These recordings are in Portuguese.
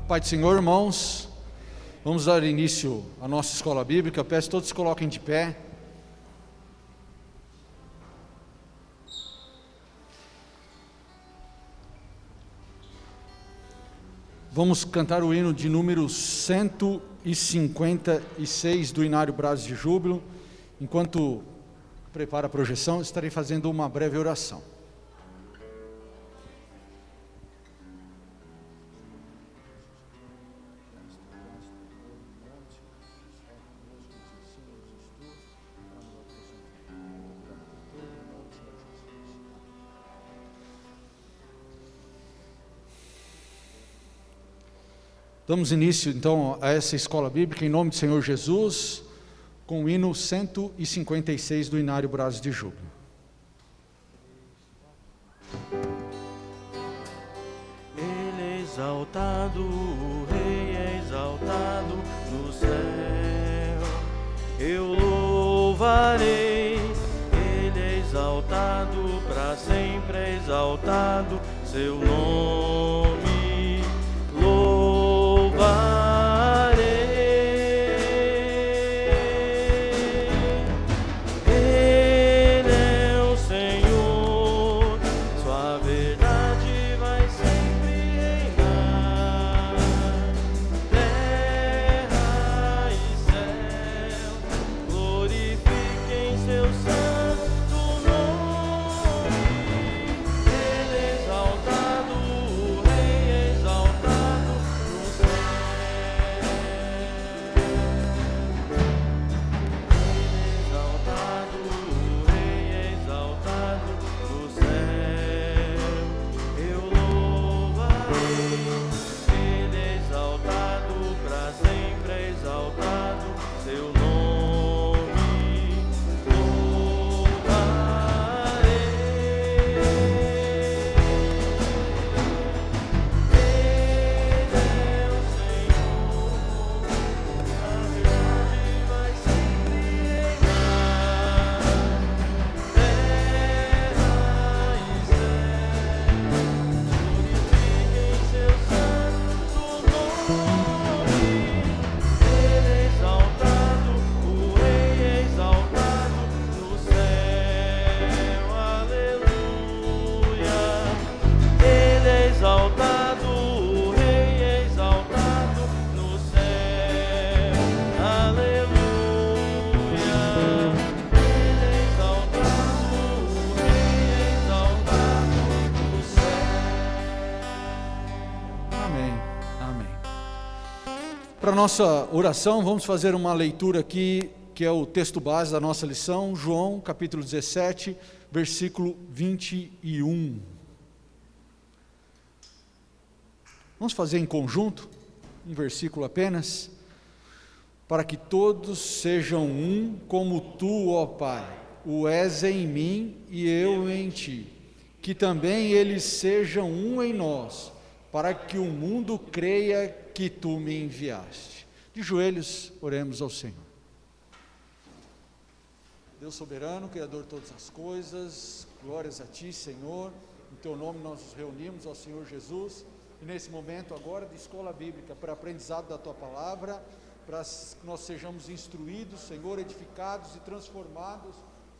Pai do Senhor, irmãos, vamos dar início à nossa escola bíblica. Eu peço que todos se coloquem de pé. Vamos cantar o hino de número 156 do Inário Braços de Júbilo. Enquanto prepara a projeção, estarei fazendo uma breve oração. Damos início, então, a essa escola bíblica, em nome do Senhor Jesus, com o hino 156 do Inário Braços de Júbilo. Ele é exaltado, o Rei é exaltado no céu. Eu louvarei, Ele é exaltado, para sempre é exaltado seu nome. Para a nossa oração, vamos fazer uma leitura aqui, que é o texto base da nossa lição, João, capítulo 17, versículo 21. Vamos fazer em conjunto, um versículo apenas, para que todos sejam um, como tu, ó Pai, o és em mim e eu em ti, que também eles sejam um em nós, para que o mundo creia que tu me enviaste. De joelhos, oremos ao Senhor. Deus soberano, Criador de todas as coisas, glórias a Ti, Senhor. Em Teu nome nós nos reunimos ao Senhor Jesus, e nesse momento agora de escola bíblica, para aprendizado da Tua Palavra, para que nós sejamos instruídos, Senhor, edificados e transformados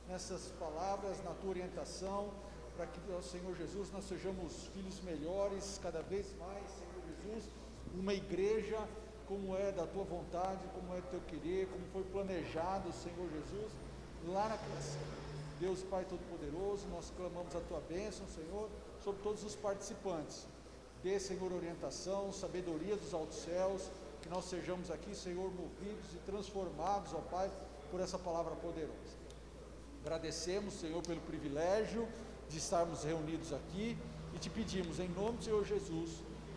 nessas palavras, na Tua orientação, para que, ó Senhor Jesus, nós sejamos filhos melhores, cada vez mais, Senhor Jesus, uma igreja como é da Tua vontade, como é do Teu querer, como foi planejado, Senhor Jesus, lá na criação. Deus Pai Todo-Poderoso, nós clamamos a Tua bênção, Senhor, sobre todos os participantes. Dê, Senhor, orientação, sabedoria dos altos céus, que nós sejamos aqui, Senhor, movidos e transformados, ó Pai, por essa palavra poderosa. Agradecemos, Senhor, pelo privilégio de estarmos reunidos aqui e Te pedimos, em nome do Senhor Jesus,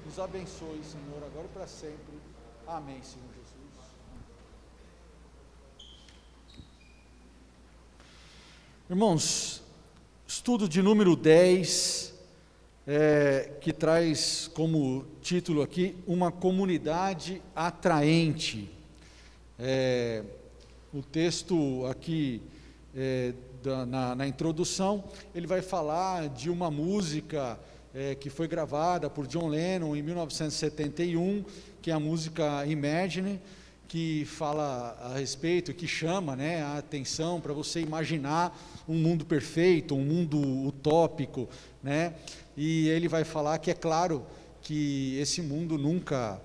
nos abençoe, Senhor, agora e para sempre. Amém, Senhor Jesus. Irmãos, estudo de número 10, que traz como título aqui, uma comunidade atraente. O texto aqui, na introdução, ele vai falar de uma música que foi gravada por John Lennon em 1971, que é a música Imagine, que fala a respeito, que chama, né, a atenção para você imaginar um mundo perfeito, um mundo utópico, né? E ele vai falar que é claro que esse mundo nunca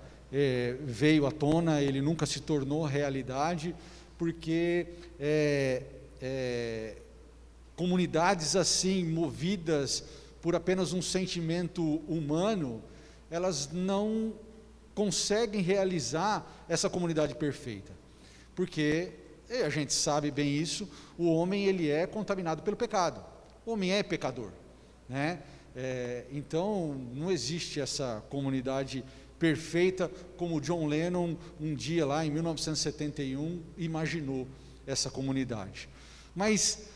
veio à tona, ele nunca se tornou realidade, porque comunidades assim, movidas por apenas um sentimento humano, elas não conseguem realizar essa comunidade perfeita, porque a gente sabe bem isso, o homem ele é contaminado pelo pecado, o homem é pecador, né? Então não existe essa comunidade perfeita como John Lennon um dia lá em 1971 imaginou essa comunidade. Mas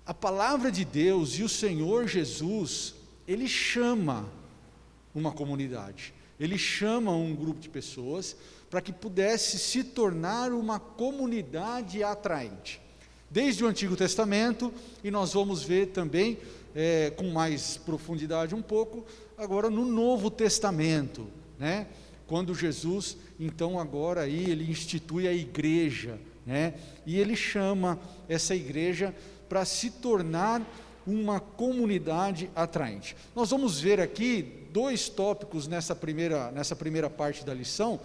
a palavra de Deus e o Senhor Jesus, ele chama uma comunidade, ele chama um grupo de pessoas para que pudesse se tornar uma comunidade atraente. Desde o Antigo Testamento, e nós vamos ver também com mais profundidade um pouco, agora no Novo Testamento, né? Quando Jesus, então agora aí, ele institui a igreja, né? E ele chama essa igreja para se tornar uma comunidade atraente. Nós vamos ver aqui 2 tópicos nessa primeira parte da lição,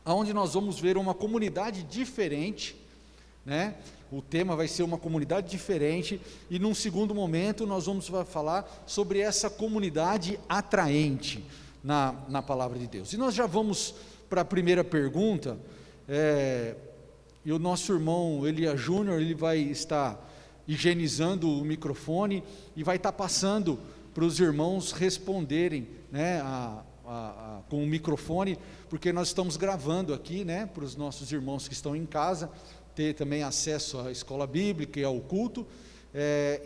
onde nós vamos ver uma comunidade diferente, né? O tema vai ser uma comunidade diferente, e num segundo momento nós vamos falar sobre essa comunidade atraente na palavra de Deus. E nós já vamos para a primeira pergunta, e o nosso irmão Elias Júnior, ele vai estar higienizando o microfone e vai estar passando para os irmãos responderem, né, com o microfone, porque nós estamos gravando aqui, né, para os nossos irmãos que estão em casa, ter também acesso à escola bíblica e ao culto.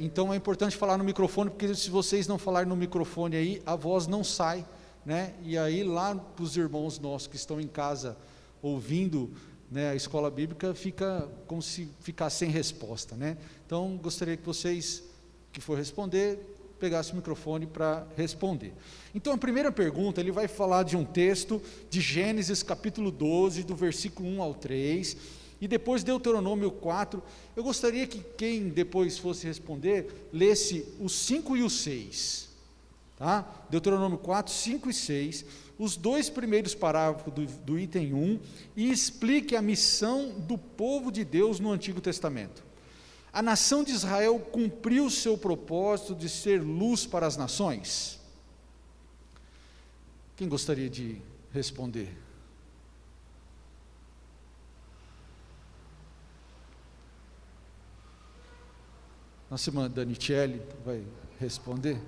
Então é importante falar no microfone, porque se vocês não falarem no microfone aí, a voz não sai, né? E aí lá para os irmãos nossos que estão em casa ouvindo, né, a escola bíblica, fica como se ficasse sem resposta, né? Então gostaria que vocês, que for responder, pegassem o microfone para responder. Então a primeira pergunta, ele vai falar de um texto de Gênesis capítulo 12, do versículo 1 ao 3, e depois Deuteronômio 4, eu gostaria que quem depois fosse responder, lesse os 5 e os 6, tá? Deuteronômio 4, 5 e 6, os 2 primeiros parágrafos do item 1, e explique a missão do povo de Deus no Antigo Testamento. A nação de Israel cumpriu seu propósito de ser luz para as nações? Quem gostaria de responder? Nossa irmã Danicelli vai responder.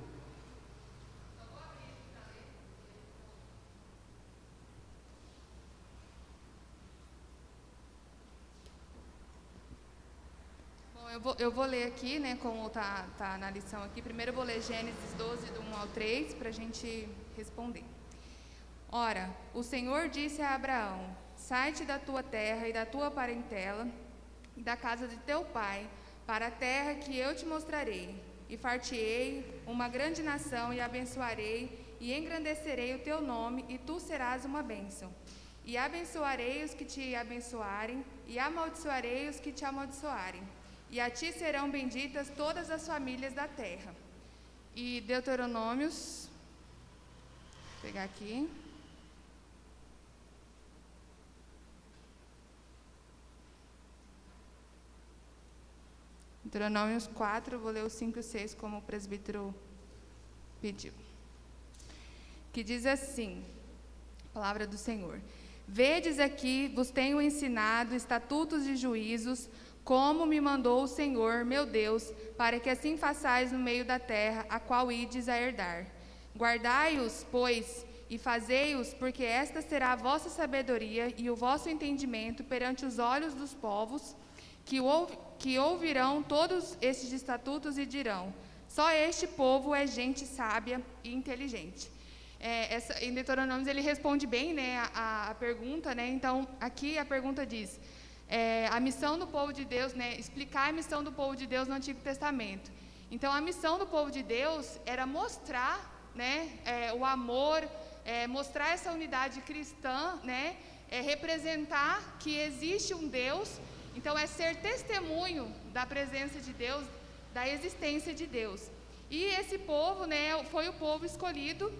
Bom, eu vou ler aqui, né, como está na lição aqui. Primeiro eu vou ler Gênesis 12, do 1 ao 3, para a gente responder. Ora, o Senhor disse a Abraão: sai-te da tua terra e da tua parentela e da casa de teu pai, para a terra que eu te mostrarei, e far-te-ei uma grande nação, e abençoarei e engrandecerei o teu nome, e tu serás uma bênção. E abençoarei os que te abençoarem, e amaldiçoarei os que te amaldiçoarem. E a ti serão benditas todas as famílias da terra. E Deuteronômios, vou pegar aqui. Deuteronômios 4, vou ler os 5 e 6 como o presbítero pediu. Que diz assim, palavra do Senhor: vedes aqui, vos tenho ensinado estatutos e juízos, como me mandou o Senhor, meu Deus, para que assim façais no meio da terra, a qual ides a herdar. Guardai-os, pois, e fazei-os, porque esta será a vossa sabedoria e o vosso entendimento perante os olhos dos povos, que ouvirão todos estes estatutos e dirão: só este povo é gente sábia e inteligente. Em Deuteronômio ele responde bem, né, a pergunta, né? Então aqui a pergunta diz, a missão do povo de Deus, né, explicar a missão do povo de Deus no Antigo Testamento. Então, a missão do povo de Deus era mostrar, né, o amor, mostrar essa unidade cristã, né, representar que existe um Deus. Então, é ser testemunho da presença de Deus, da existência de Deus. E esse povo, né, foi o povo escolhido.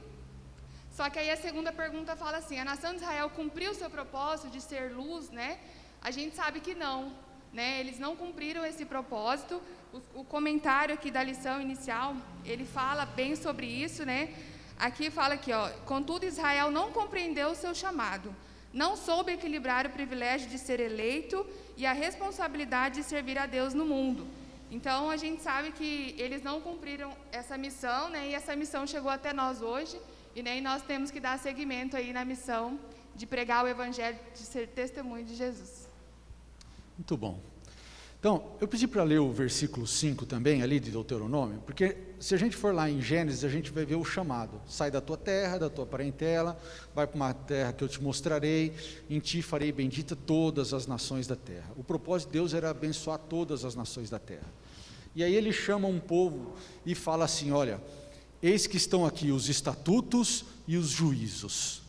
Só que aí a segunda pergunta fala assim: a nação de Israel cumpriu o seu propósito de ser luz, né? A gente sabe que não, né? Eles não cumpriram esse propósito. O comentário aqui da lição inicial, ele fala bem sobre isso, né? Aqui fala aqui, ó: contudo Israel não compreendeu o seu chamado, não soube equilibrar o privilégio de ser eleito e a responsabilidade de servir a Deus no mundo. Então, a gente sabe que eles não cumpriram essa missão, né? E essa missão chegou até nós hoje, e, né, nós temos que dar seguimento aí na missão de pregar o Evangelho, de ser testemunho de Jesus. Muito bom. Então, eu pedi para ler o versículo 5 também, ali de Deuteronômio, porque se a gente for lá em Gênesis, a gente vai ver o chamado: sai da tua terra, da tua parentela, vai para uma terra que eu te mostrarei, em ti farei bendita todas as nações da terra. O propósito de Deus era abençoar todas as nações da terra. E aí ele chama um povo e fala assim: olha, eis que estão aqui os estatutos e os juízos.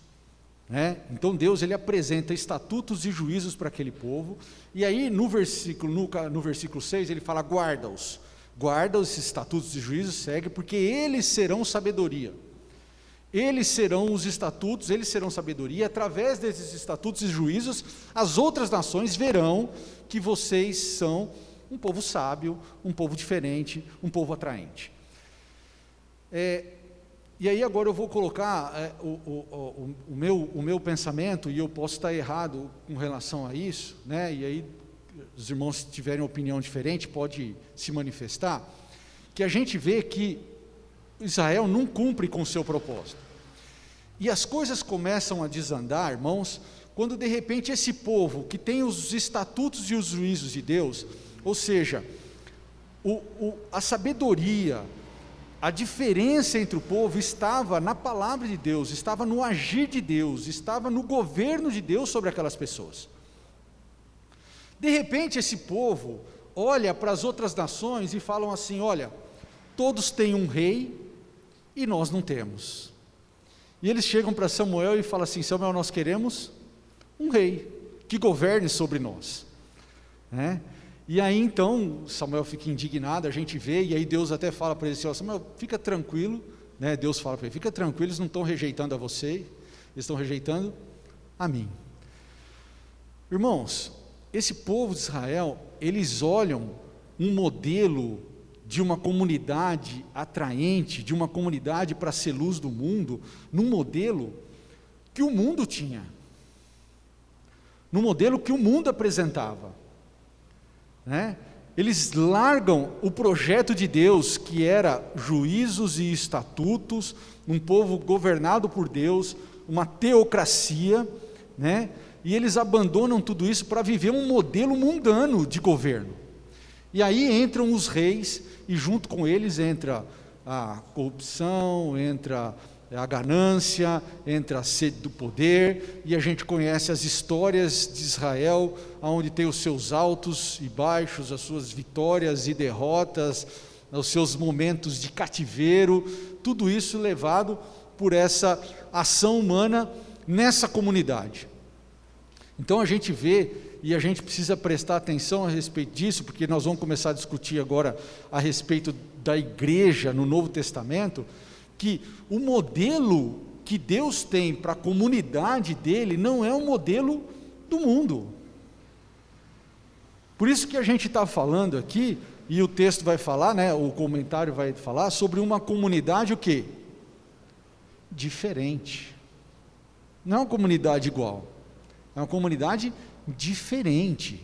Então Deus, ele apresenta estatutos e juízos para aquele povo, e aí no versículo 6 ele fala: guarda-os, guarda esses estatutos e juízos, segue, porque eles serão sabedoria, eles serão os estatutos, eles serão sabedoria. Através desses estatutos e juízos, as outras nações verão que vocês são um povo sábio, um povo diferente, um povo atraente. E aí agora eu vou colocar o meu pensamento, e eu posso estar errado com relação a isso, né? E aí os irmãos, se tiverem opinião diferente, pode se manifestar, que a gente vê que Israel não cumpre com o seu propósito, e as coisas começam a desandar, irmãos, quando de repente esse povo que tem os estatutos e os juízos de Deus, ou seja, a sabedoria, a diferença entre o povo estava na palavra de Deus, estava no agir de Deus, estava no governo de Deus sobre aquelas pessoas. De repente esse povo olha para as outras nações e falam assim: olha, todos têm um rei e nós não temos. E eles chegam para Samuel e falam assim: Samuel, nós queremos um rei que governe sobre nós, né? E aí então Samuel fica indignado, a gente vê, e aí Deus até fala para ele assim: ó, Samuel, fica tranquilo, né? Deus fala para ele: fica tranquilo, eles não estão rejeitando a você, eles estão rejeitando a mim. Irmãos, esse povo de Israel, eles olham um modelo de uma comunidade atraente, de uma comunidade para ser luz do mundo, num modelo que o mundo tinha, num modelo que o mundo apresentava. Eles largam o projeto de Deus, que era juízos e estatutos, um povo governado por Deus, uma teocracia, né? E eles abandonam tudo isso para viver um modelo mundano de governo. E aí entram os reis, e junto com eles entra a corrupção, entra a ganância, entra a sede do poder, e a gente conhece as histórias de Israel, onde tem os seus altos e baixos, as suas vitórias e derrotas, os seus momentos de cativeiro, tudo isso levado por essa ação humana nessa comunidade. Então a gente vê, e a gente precisa prestar atenção a respeito disso, porque nós vamos começar a discutir agora a respeito da igreja no Novo Testamento, que o modelo que Deus tem para a comunidade dele não é um modelo do mundo. Por isso que a gente está falando aqui, e o texto vai falar, né, o comentário vai falar sobre uma comunidade o quê? Diferente. Não é uma comunidade igual, é uma comunidade diferente.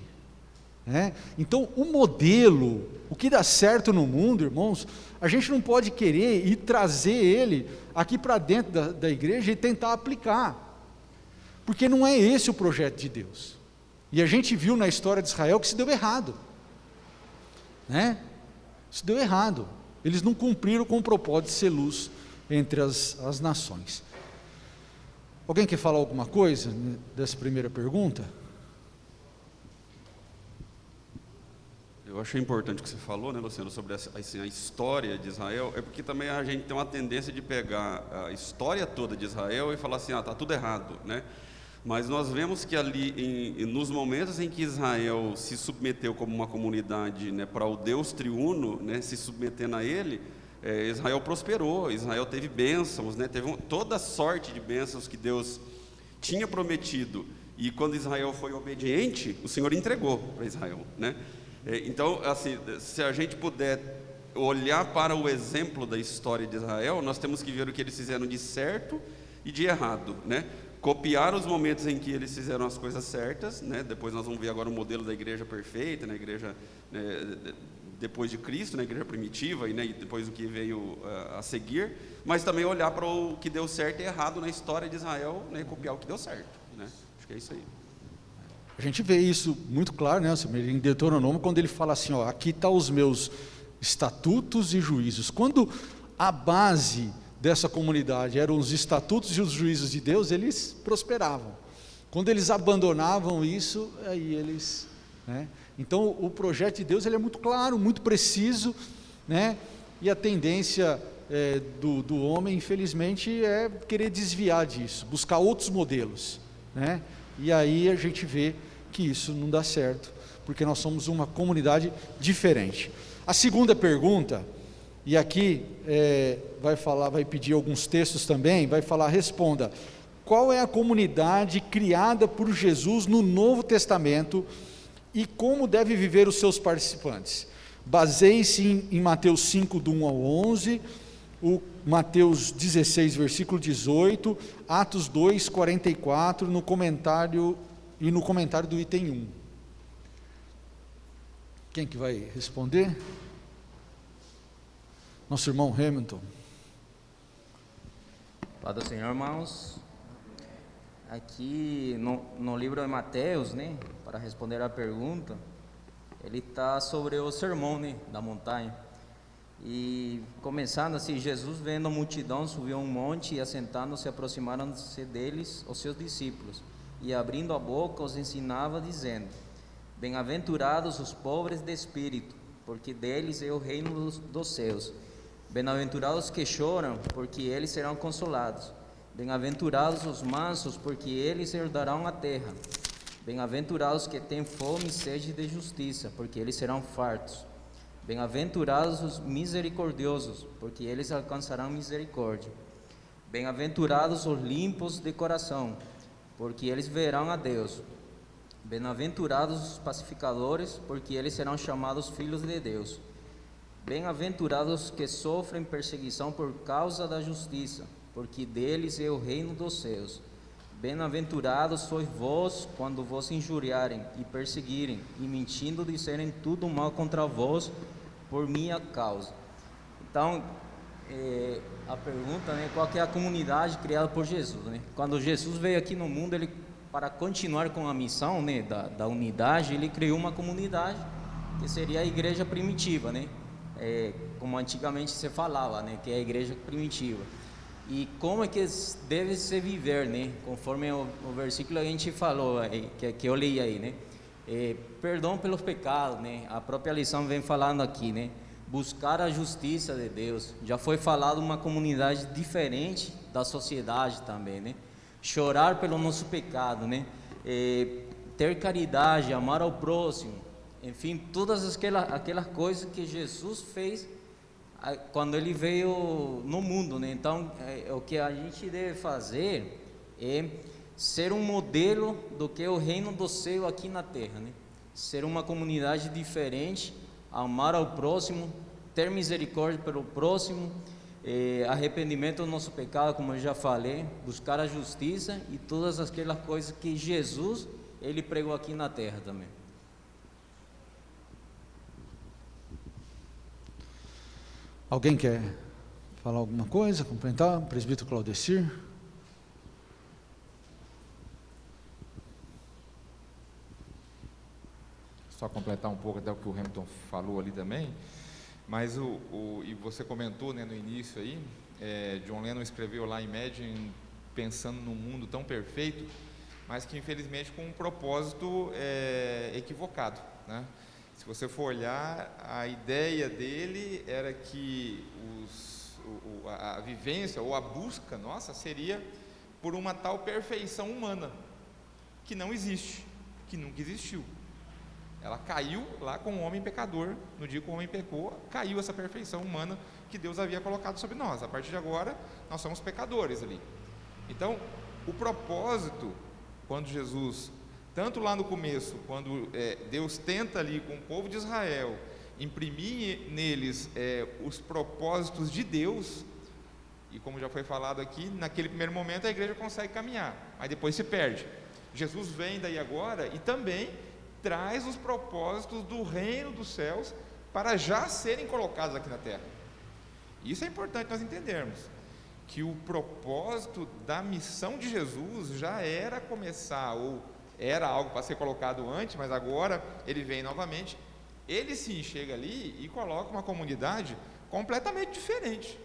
Então o modelo, o que dá certo no mundo, irmãos, a gente não pode querer e trazer ele aqui para dentro da igreja e tentar aplicar, porque não é esse o projeto de Deus. E a gente viu na história de Israel que se deu errado, se deu errado, eles não cumpriram com o propósito de ser luz entre as nações. Alguém quer falar alguma coisa dessa primeira pergunta? Eu achei importante o que você falou, né, Luciano, sobre assim, a história de Israel, é porque também a gente tem uma tendência de pegar a história toda de Israel e falar assim, está tudo errado, né? Mas nós vemos que ali, nos momentos em que Israel se submeteu como uma comunidade, né, para o Deus triuno, né, se submetendo a ele, Israel prosperou, Israel teve bênçãos, né, teve toda sorte de bênçãos que Deus tinha prometido. E quando Israel foi obediente, o Senhor entregou para Israel, né? Então, assim, se a gente puder olhar para o exemplo da história de Israel, nós temos que ver o que eles fizeram de certo e de errado, né? Copiar os momentos em que eles fizeram as coisas certas, né? Depois nós vamos ver agora o modelo da igreja perfeita, né? Igreja, né, depois de Cristo, na igreja primitiva, e, né, e depois o que veio a seguir, mas também olhar para o que deu certo e errado na história de Israel, né? Copiar o que deu certo, né? Acho que é isso aí. A gente vê isso muito claro, né, em Deuteronômio, quando ele fala assim, ó, aqui estão os meus estatutos e juízos. Quando a base dessa comunidade eram os estatutos e os juízos de Deus, eles prosperavam. Quando eles abandonavam isso, aí eles, né? Então o projeto de Deus, ele é muito claro, muito preciso, né? E a tendência do homem, infelizmente, é querer desviar disso, buscar outros modelos, né? E aí a gente vê que isso não dá certo, porque nós somos uma comunidade diferente. A segunda pergunta, e aqui vai pedir alguns textos também, vai falar, responda, qual é a comunidade criada por Jesus no Novo Testamento e como deve viver os seus participantes? Baseie-se em Mateus 5, do 1 ao 11, o Mateus 16, versículo 18, Atos 2, 44, no comentário do item 1. Quem que vai responder? Nosso irmão Hamilton. Paz do Senhor, irmãos. Aqui no livro de Mateus, né, para responder a pergunta, ele está sobre o sermão, né, da montanha. E começando assim, Jesus vendo a multidão, subiu a um monte e assentando-se, aproximaram-se deles os seus discípulos. E abrindo a boca os ensinava, dizendo: Bem-aventurados os pobres de espírito, porque deles é o reino dos céus. Bem-aventurados que choram, porque eles serão consolados. Bem-aventurados os mansos, porque eles herdarão a terra. Bem-aventurados que têm fome e sede de justiça, porque eles serão fartos. Bem-aventurados os misericordiosos, porque eles alcançarão misericórdia. Bem-aventurados os limpos de coração, porque eles verão a Deus. Bem-aventurados os pacificadores, porque eles serão chamados filhos de Deus. Bem-aventurados que sofrem perseguição por causa da justiça, porque deles é o reino dos céus. Bem-aventurados sois vós, quando vos injuriarem e perseguirem, e mentindo disserem tudo mal contra vós, por minha causa. Então, a pergunta, né, qual que é a comunidade criada por Jesus, né? Quando Jesus veio aqui no mundo, ele, para continuar com a missão, né, da unidade, ele criou uma comunidade, que seria a igreja primitiva, né? Como antigamente se falava, né, que é a igreja primitiva. E como é que deve se viver, né? Conforme o versículo que a gente falou, que eu li aí, né? Perdão pelos pecados, né? A própria lição vem falando aqui, né? Buscar a justiça de Deus. Já foi falado uma comunidade diferente da sociedade também, né? Chorar pelo nosso pecado, né? Ter caridade, amar ao próximo, enfim, todas aquelas coisas que Jesus fez quando ele veio no mundo, né? Então, o que a gente deve fazer é ser um modelo do que é o reino do céu aqui na terra, né? Ser uma comunidade diferente, amar ao próximo, ter misericórdia pelo próximo, arrependimento do nosso pecado, como eu já falei, buscar a justiça e todas aquelas coisas que Jesus, ele pregou aqui na terra também. Alguém quer falar alguma coisa, complementar? Presbítero Claudecir? Só completar um pouco até o que o Hamilton falou ali também, mas e você comentou, né, no início aí, John Lennon escreveu lá Imagine pensando num mundo tão perfeito, mas que infelizmente com um propósito equivocado, né? Se você for olhar, a ideia dele era que a vivência ou a busca nossa seria por uma tal perfeição humana, que não existe, que nunca existiu. Ela caiu lá com o homem pecador, no dia que o homem pecou, caiu essa perfeição humana que Deus havia colocado sobre nós. A partir de agora, nós somos pecadores ali. Então, o propósito, quando Jesus, tanto lá no começo, quando Deus tenta ali com o povo de Israel, imprimir neles os propósitos de Deus, e como já foi falado aqui, naquele primeiro momento a igreja consegue caminhar, mas depois se perde. Jesus vem daí agora e também traz os propósitos do reino dos céus para já serem colocados aqui na terra. Isso é importante nós entendermos, que o propósito da missão de Jesus já era começar, ou era algo para ser colocado antes, mas agora ele vem novamente. Ele sim chega ali e coloca uma comunidade completamente diferente.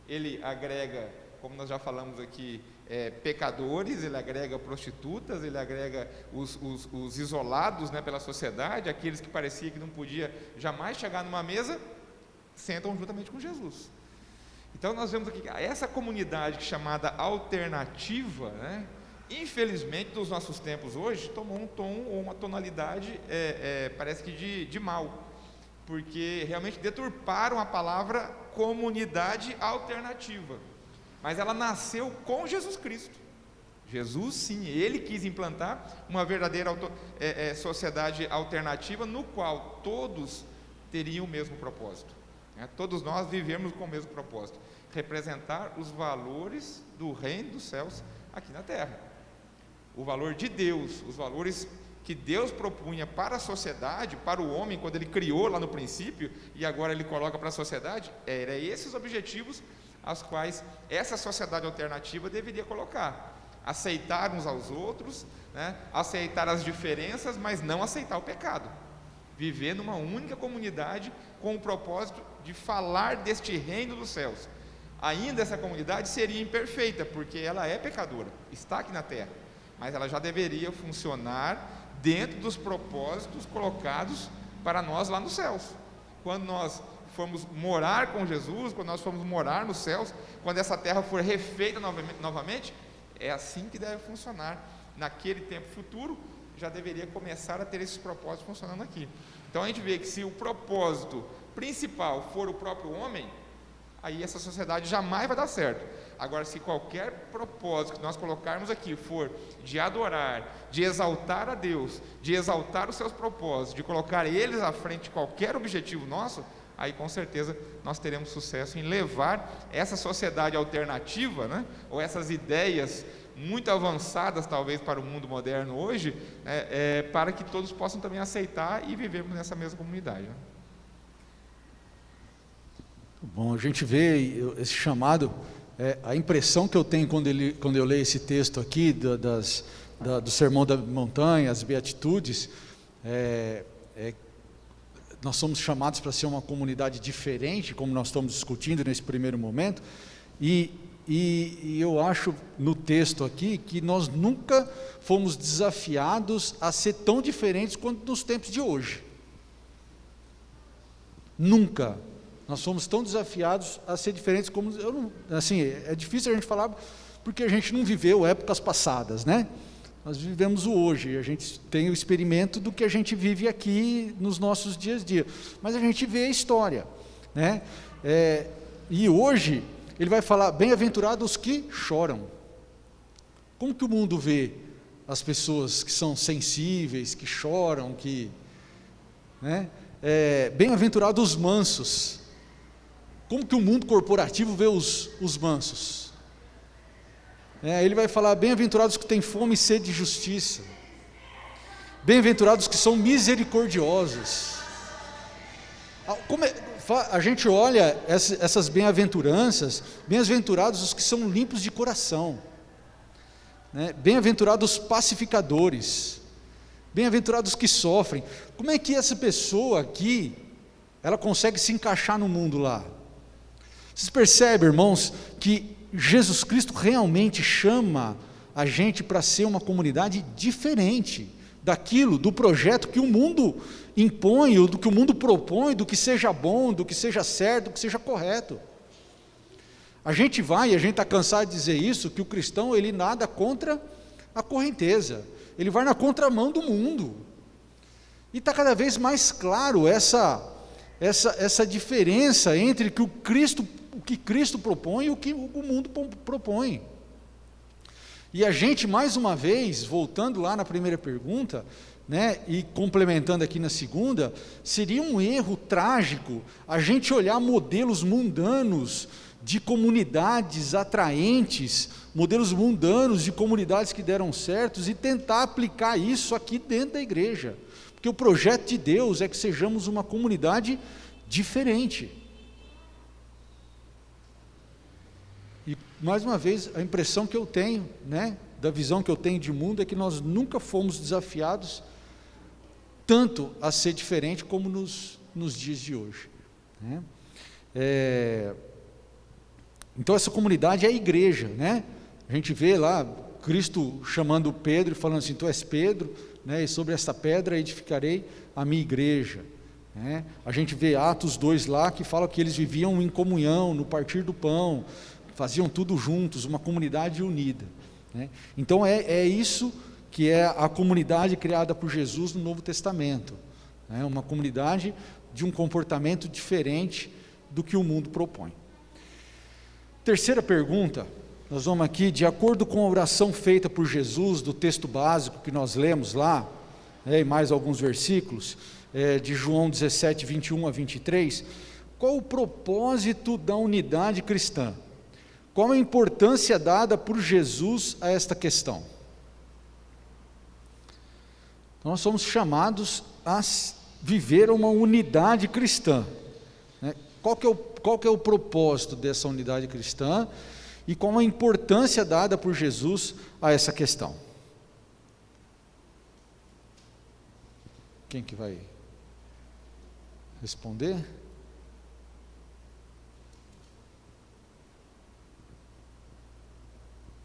Ele agrega, como nós já falamos aqui, pecadores, ele agrega prostitutas, ele agrega os isolados, né, pela sociedade, aqueles que parecia que não podia jamais chegar numa mesa, sentam juntamente com Jesus. Então nós vemos aqui que essa comunidade chamada alternativa, né, infelizmente nos nossos tempos hoje, tomou um tom ou uma tonalidade, parece que de mal, porque realmente deturparam a palavra comunidade alternativa, mas ela nasceu com Jesus Cristo. Jesus sim, ele quis implantar uma verdadeira sociedade alternativa, no qual todos teriam o mesmo propósito, né? Todos nós vivemos com o mesmo propósito, representar os valores do reino dos céus aqui na terra, o valor de Deus, os valores que Deus propunha para a sociedade, para o homem, quando ele criou lá no princípio, e agora ele coloca para a sociedade. Eram esses objetivos aos quais essa sociedade alternativa deveria colocar: aceitar uns aos outros, né? Aceitar as diferenças, mas não aceitar o pecado, viver numa única comunidade com o propósito de falar deste reino dos céus. Ainda essa comunidade seria imperfeita, porque ela é pecadora, está aqui na terra, mas ela já deveria funcionar dentro dos propósitos colocados para nós lá nos céus. Quando nós formos morar com Jesus, quando nós formos morar nos céus, quando essa terra for refeita novamente, é assim que deve funcionar. Naquele tempo futuro, já deveria começar a ter esses propósitos funcionando aqui. Então a gente vê que se o propósito principal for o próprio homem, aí essa sociedade jamais vai dar certo. Agora, se qualquer propósito que nós colocarmos aqui for de adorar, de exaltar a Deus, de exaltar os seus propósitos, de colocar eles à frente de qualquer objetivo nosso, aí com certeza nós teremos sucesso em levar essa sociedade alternativa, né, ou essas ideias muito avançadas talvez para o mundo moderno hoje, para que todos possam também aceitar e vivermos nessa mesma comunidade, né? Bom, a gente vê esse chamado, a impressão que eu tenho quando eu leio esse texto aqui, do Sermão da Montanha, as Beatitudes, nós somos chamados para ser uma comunidade diferente, como nós estamos discutindo nesse primeiro momento, e eu acho no texto aqui que nós nunca fomos desafiados a ser tão diferentes quanto nos tempos de hoje. Nunca. Nós somos tão desafiados a ser diferentes como... assim, é difícil a gente falar porque a gente não viveu épocas passadas, né? Nós vivemos o hoje, a gente tem o experimento do que a gente vive aqui nos nossos dias a dia, mas a gente vê a história, né? E hoje ele vai falar: bem-aventurados os que choram. Como que o mundo vê as pessoas que são sensíveis, que choram, né? Bem-aventurados os mansos. Como que o mundo corporativo vê os mansos? Ele vai falar: bem-aventurados que têm fome e sede de justiça, bem-aventurados que são misericordiosos. A gente olha essas bem-aventuranças, bem-aventurados os que são limpos de coração, né? Bem-aventurados os pacificadores, bem-aventurados os que sofrem. Como é que essa pessoa aqui, ela consegue se encaixar no mundo lá? Vocês percebem, irmãos, que Jesus Cristo realmente chama a gente para ser uma comunidade diferente daquilo, do projeto que o mundo impõe, ou do que o mundo propõe, do que seja bom, do que seja certo, do que seja correto. A gente está cansado de dizer isso, que o cristão, ele nada contra a correnteza, ele vai na contramão do mundo, e está cada vez mais claro essa diferença entre o que Cristo propõe e o que o mundo propõe. E a gente, mais uma vez, voltando lá na primeira pergunta, né, e complementando aqui na segunda, seria um erro trágico a gente olhar modelos mundanos de comunidades atraentes, modelos mundanos de comunidades que deram certos, e tentar aplicar isso aqui dentro da igreja, porque o projeto de Deus é que sejamos uma comunidade diferente. E, mais uma vez, a impressão que eu tenho, né, da visão que eu tenho de mundo, é que nós nunca fomos desafiados tanto a ser diferente como nos dias de hoje, né? Então essa comunidade é a igreja, né? A gente vê lá Cristo chamando Pedro e falando assim: tu és Pedro, né, e sobre esta pedra edificarei a minha igreja, né? A gente vê Atos 2 lá, que fala que eles viviam em comunhão, no partir do pão, faziam tudo juntos, uma comunidade unida, né? Então é isso que é a comunidade criada por Jesus no Novo Testamento, né? Uma comunidade de um comportamento diferente do que o mundo propõe. Terceira pergunta, nós vamos aqui, de acordo com a oração feita por Jesus, do texto básico que nós lemos lá, e mais alguns versículos, de João 17, 21 a 23, qual o propósito da unidade cristã? Qual a importância dada por Jesus a esta questão? Nós somos chamados a viver uma unidade cristã, né? Qual que é o propósito dessa unidade cristã e qual a importância dada por Jesus a essa questão? Quem que vai responder?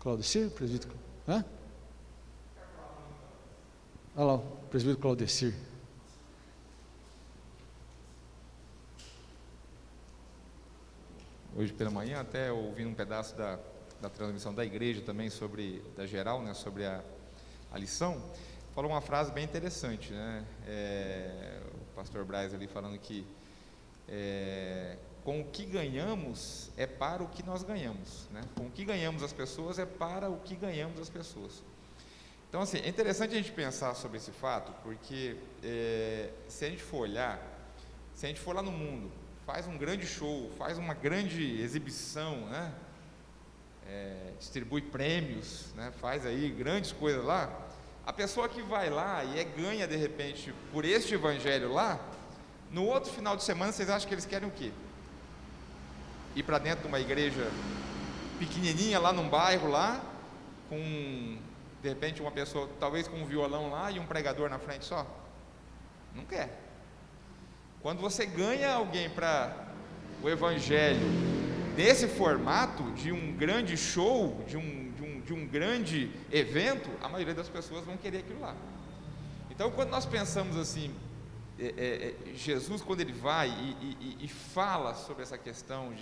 Claudecir, presbítero? Hã? Olha lá, o presbítero Claudecir. Hoje pela manhã, até ouvindo um pedaço da transmissão da igreja também, da geral, né, sobre a lição, falou uma frase bem interessante, né? O pastor Braz ali falando que com o que ganhamos é para o que nós ganhamos, né? Com o que ganhamos as pessoas é para o que ganhamos as pessoas. Então, assim, é interessante a gente pensar sobre esse fato, porque se a gente for lá no mundo, faz um grande show, faz uma grande exibição, né? Distribui prêmios, né? Faz aí grandes coisas lá. A pessoa que vai lá e ganha de repente por este evangelho lá, no outro final de semana, vocês acham que eles querem o quê? Ir para dentro de uma igreja pequenininha lá num bairro lá, com de repente uma pessoa talvez com um violão lá e um pregador na frente só? Não quer. Quando você ganha alguém para o evangelho nesse formato de um grande show, de um grande evento, a maioria das pessoas vão querer aquilo lá. Então, quando nós pensamos assim, Jesus, quando ele vai e fala sobre essa questão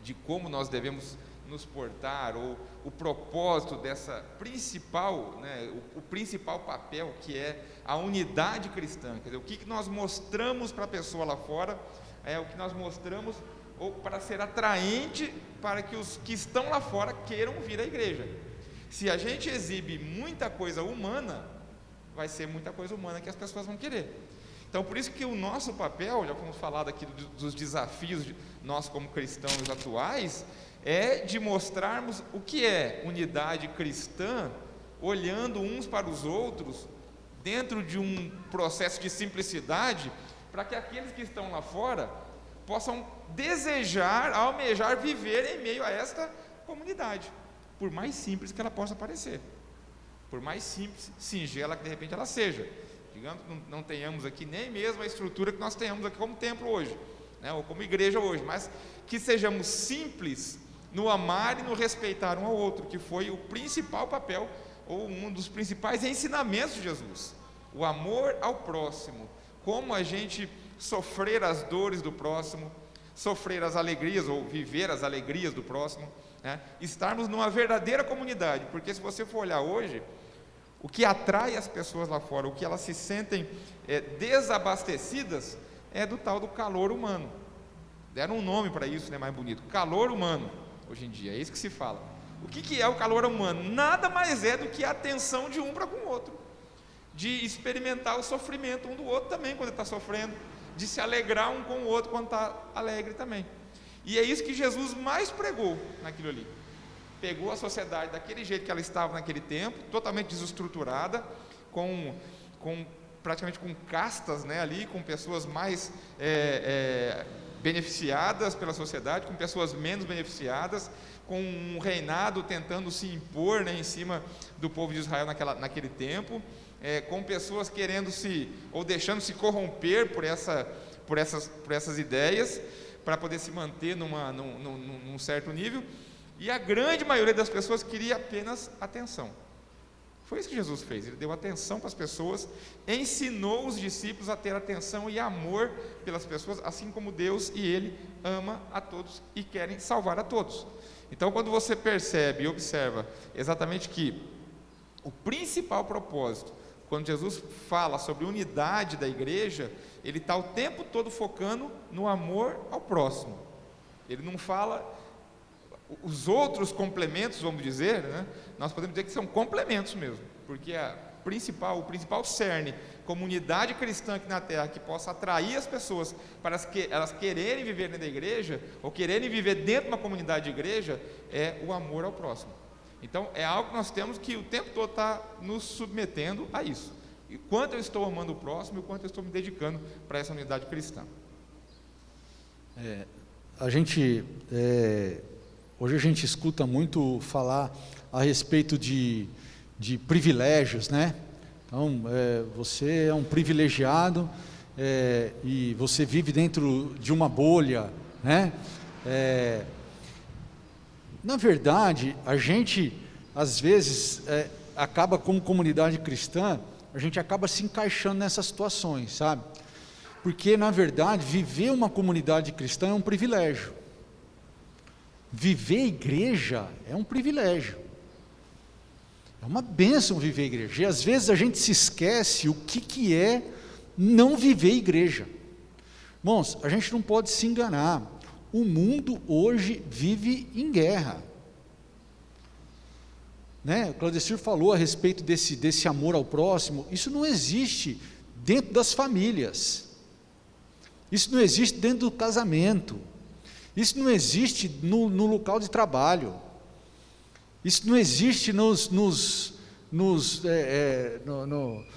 de como nós devemos nos portar, ou o propósito dessa principal, né, o principal papel, que é a unidade cristã, quer dizer, o que nós mostramos para a pessoa lá fora, o que nós mostramos, ou para ser atraente para que os que estão lá fora queiram vir à igreja. Se a gente exibe muita coisa humana, vai ser muita coisa humana que as pessoas vão querer. Então, por isso que o nosso papel, já fomos falado aqui dos desafios de nós como cristãos atuais, é de mostrarmos o que é unidade cristã, olhando uns para os outros, dentro de um processo de simplicidade, para que aqueles que estão lá fora possam desejar, almejar viver em meio a esta comunidade, por mais simples que ela possa parecer, por mais simples, singela que de repente ela seja. Digamos que não tenhamos aqui nem mesmo a estrutura que nós tenhamos aqui como templo hoje, né, ou como igreja hoje, mas que sejamos simples no amar e no respeitar um ao outro, que foi o principal papel ou um dos principais ensinamentos de Jesus: o amor ao próximo, como a gente sofrer as dores do próximo, sofrer as alegrias, ou viver as alegrias do próximo, né? Estarmos numa verdadeira comunidade, porque se você for olhar hoje, o que atrai as pessoas lá fora, o que elas se sentem desabastecidas, é do tal do calor humano. Deram um nome para isso, né, mais bonito: calor humano. Hoje em dia, é isso que se fala. O que é o calor humano? Nada mais é do que a atenção de um para com o outro, de experimentar o sofrimento um do outro também quando ele está sofrendo, de se alegrar um com o outro quando está alegre também. E é isso que Jesus mais pregou naquilo ali. Pegou a sociedade daquele jeito que ela estava naquele tempo, totalmente desestruturada, praticamente com castas, né, ali, com pessoas mais beneficiadas pela sociedade, com pessoas menos beneficiadas, com um reinado tentando se impor, né, em cima do povo de Israel naquele tempo, com pessoas querendo-se ou deixando-se corromper por essas ideias, para poder se manter num certo nível, e a grande maioria das pessoas queria apenas atenção. Foi isso que Jesus fez, ele deu atenção para as pessoas, ensinou os discípulos a ter atenção e amor pelas pessoas, assim como Deus e Ele ama a todos e querem salvar a todos. Então, quando você percebe e observa exatamente que o principal propósito, quando Jesus fala sobre unidade da igreja, ele está o tempo todo focando no amor ao próximo. Ele não fala os outros complementos, vamos dizer, né? Nós podemos dizer que são complementos mesmo, porque o principal cerne, comunidade cristã aqui na terra, que possa atrair as pessoas para elas quererem viver dentro da igreja, ou quererem viver dentro de uma comunidade de igreja, é o amor ao próximo. Então, é algo que nós temos que o tempo todo estar nos submetendo a isso. E quanto eu estou amando o próximo, e o quanto eu estou me dedicando para essa unidade cristã. Hoje a gente escuta muito falar a respeito de privilégios, né? Então, você é um privilegiado, e você vive dentro de uma bolha, né? Na verdade, a gente, às vezes, acaba, como comunidade cristã, a gente acaba se encaixando nessas situações, sabe? Porque, na verdade, viver uma comunidade cristã é um privilégio. Viver igreja é um privilégio. É uma bênção viver igreja. E às vezes a gente se esquece o que é não viver igreja. Irmãos, a gente não pode se enganar. O mundo hoje vive em guerra, né? O Claudecir falou a respeito desse amor ao próximo. Isso não existe dentro das famílias, isso não existe dentro do casamento, isso não existe no local de trabalho, isso não existe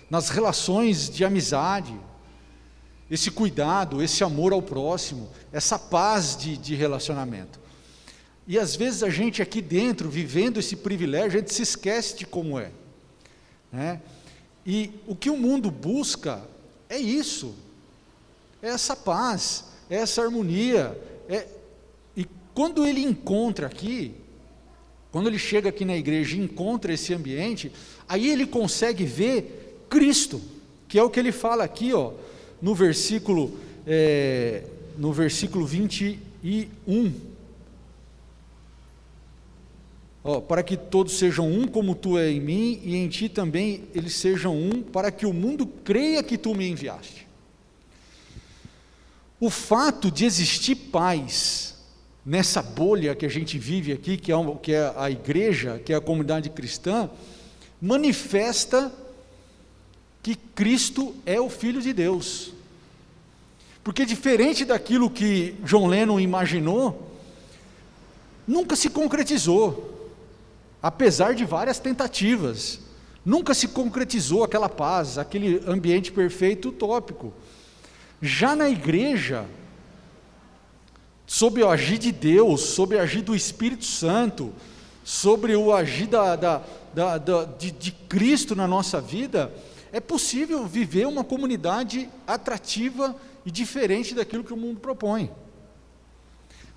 nas relações de amizade. Esse cuidado, esse amor ao próximo, essa paz de relacionamento. E às vezes a gente aqui dentro, vivendo esse privilégio, a gente se esquece de como é, né? E o que o mundo busca é isso, é essa paz, é essa harmonia, e quando ele encontra aqui, quando ele chega aqui na igreja e encontra esse ambiente, aí ele consegue ver Cristo, que é o que ele fala aqui, ó, no versículo 21, para que todos sejam um como tu és em mim, e em ti também eles sejam um, para que o mundo creia que tu me enviaste. O fato de existir paz nessa bolha que a gente vive aqui, que é a igreja, que é a comunidade cristã, manifesta que Cristo é o Filho de Deus. Porque diferente daquilo que John Lennon imaginou, nunca se concretizou, apesar de várias tentativas, nunca se concretizou aquela paz, aquele ambiente perfeito utópico. Já na igreja, sob o agir de Deus, sob o agir do Espírito Santo, sobre o agir de Cristo na nossa vida, é possível viver uma comunidade atrativa e diferente daquilo que o mundo propõe,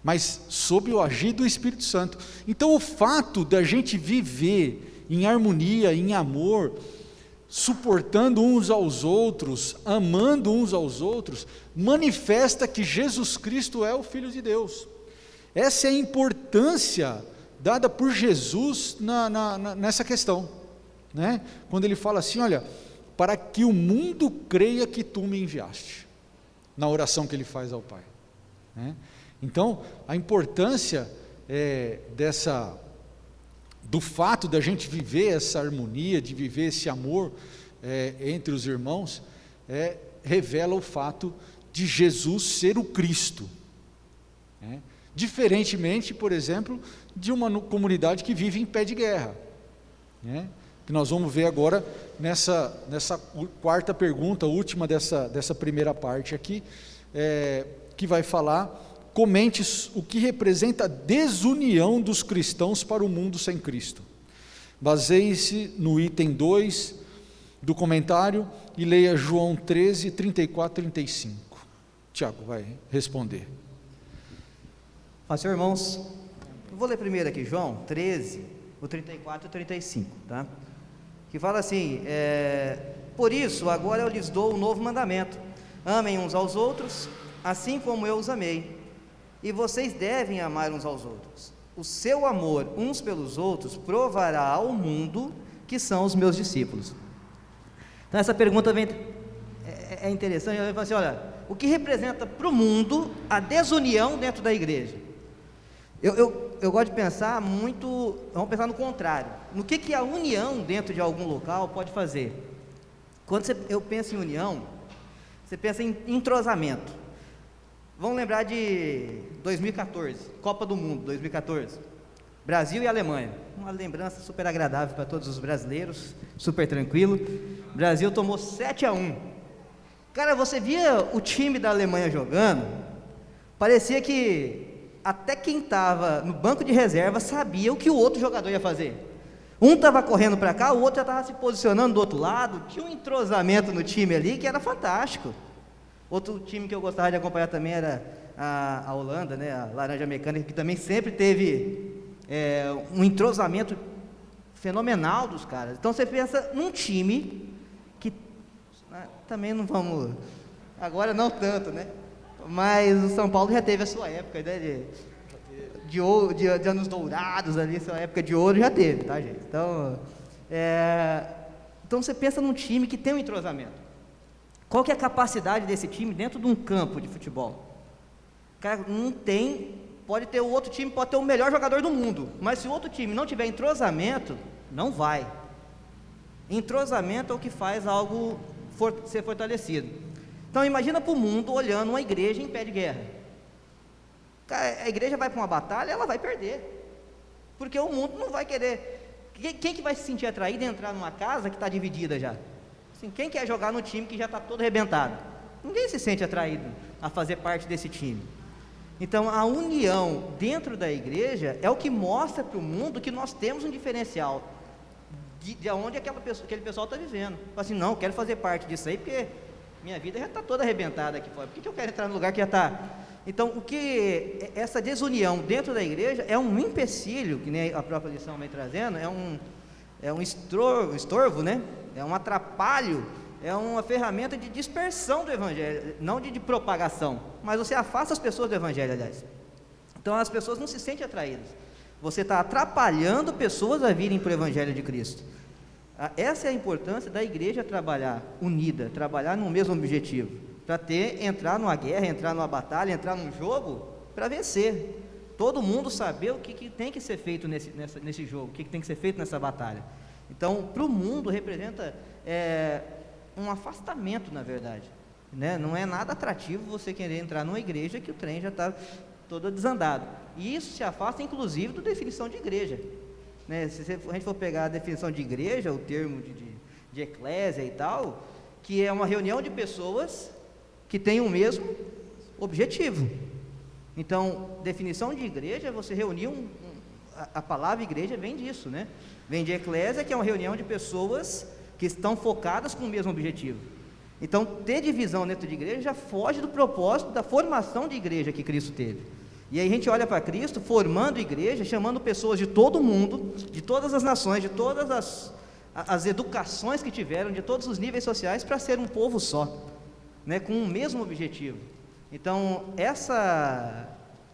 mas sob o agir do Espírito Santo. Então, o fato da gente viver em harmonia, em amor, suportando uns aos outros, amando uns aos outros, manifesta que Jesus Cristo é o Filho de Deus. Essa é a importância dada por Jesus nessa questão, né? Quando ele fala assim, olha, para que o mundo creia que tu me enviaste, na oração que ele faz ao Pai, né? Então, a importância do fato da gente viver essa harmonia, de viver esse amor entre os irmãos, revela o fato de Jesus ser o Cristo, né? Diferentemente, por exemplo, de uma comunidade que vive em pé de guerra, né? Que nós vamos ver agora nessa quarta pergunta, última dessa primeira parte aqui, que vai falar, comente o que representa a desunião dos cristãos para o mundo sem Cristo. Baseie-se no item 2 do comentário e leia João 13, 34 e 35. Tiago vai responder. Senhor, irmãos, eu vou ler primeiro aqui, João 13, o 34 e 35, tá? Que fala assim, por isso, agora eu lhes dou um novo mandamento, amem uns aos outros, assim como eu os amei, e vocês devem amar uns aos outros. O seu amor uns pelos outros provará ao mundo que são os meus discípulos. Então essa pergunta é interessante, eu falo assim, olha, o que representa para o mundo a desunião dentro da igreja? Eu gosto de pensar muito, vamos pensar no contrário, no que a união dentro de algum local pode fazer. Quando eu penso em união, você pensa em entrosamento. Vamos lembrar de 2014, Copa do Mundo 2014, Brasil e Alemanha, uma lembrança super agradável para todos os brasileiros, super tranquilo. Brasil tomou 7-1. Cara, você via o time da Alemanha jogando, parecia que até quem estava no banco de reserva sabia o que o outro jogador ia fazer. Um estava correndo para cá, o outro já estava se posicionando do outro lado, tinha um entrosamento no time ali que era fantástico. Outro time que eu gostava de acompanhar também era a Holanda, né, a Laranja Mecânica, que também sempre teve um entrosamento fenomenal dos caras. Então você pensa num time que também não vamos, agora não tanto, né? Mas o São Paulo já teve a sua época, né, de anos dourados ali, sua época de ouro já teve, tá, gente? Então você pensa num time que tem um entrosamento. Qual que é a capacidade desse time dentro de um campo de futebol? Cara, não tem, pode ter o outro time, pode ter o melhor jogador do mundo, mas se o outro time não tiver entrosamento, não vai. Entrosamento é o que faz algo ser fortalecido. Então imagina para o mundo olhando uma igreja em pé de guerra. Cara, a igreja vai para uma batalha, ela vai perder, porque o mundo não vai querer. Quem que vai se sentir atraído a entrar numa casa que está dividida já? Assim, quem quer jogar no time que já está todo arrebentado? Ninguém se sente atraído a fazer parte desse time. Então a união dentro da igreja é o que mostra para o mundo que nós temos um diferencial de onde aquele pessoal está vivendo. Fala assim, não, eu quero fazer parte disso aí, porque minha vida já está toda arrebentada aqui fora, por que eu quero entrar no lugar que já está? Então essa desunião dentro da igreja é um empecilho, que nem a própria lição vem trazendo, é um estorvo, né? É um atrapalho, é uma ferramenta de dispersão do evangelho, não de propagação, mas você afasta as pessoas do evangelho, aliás. Então as pessoas não se sentem atraídas, você está atrapalhando pessoas a virem para o evangelho de Cristo. Essa é a importância da igreja trabalhar unida, trabalhar no mesmo objetivo, para entrar numa guerra, entrar numa batalha, entrar num jogo, para vencer. Todo mundo saber o que tem que ser feito nesse jogo, o que tem que ser feito nessa batalha. Então, para o mundo representa um afastamento, na verdade, né? Não é nada atrativo você querer entrar numa igreja que o trem já está todo desandado. E isso se afasta, inclusive, da definição de igreja, né? Se a gente for pegar a definição de igreja, o termo de eclésia e tal, que é uma reunião de pessoas que têm o mesmo objetivo. Então, definição de igreja é você reunir a palavra igreja vem disso, né? Vem de eclésia, que é uma reunião de pessoas que estão focadas com o mesmo objetivo. Então, ter divisão dentro de igreja já foge do propósito da formação de igreja que Cristo teve. E aí a gente olha para Cristo formando igreja, chamando pessoas de todo mundo, de todas as nações, de todas as educações que tiveram, de todos os níveis sociais, para ser um povo só, né, com o mesmo objetivo. Então, essa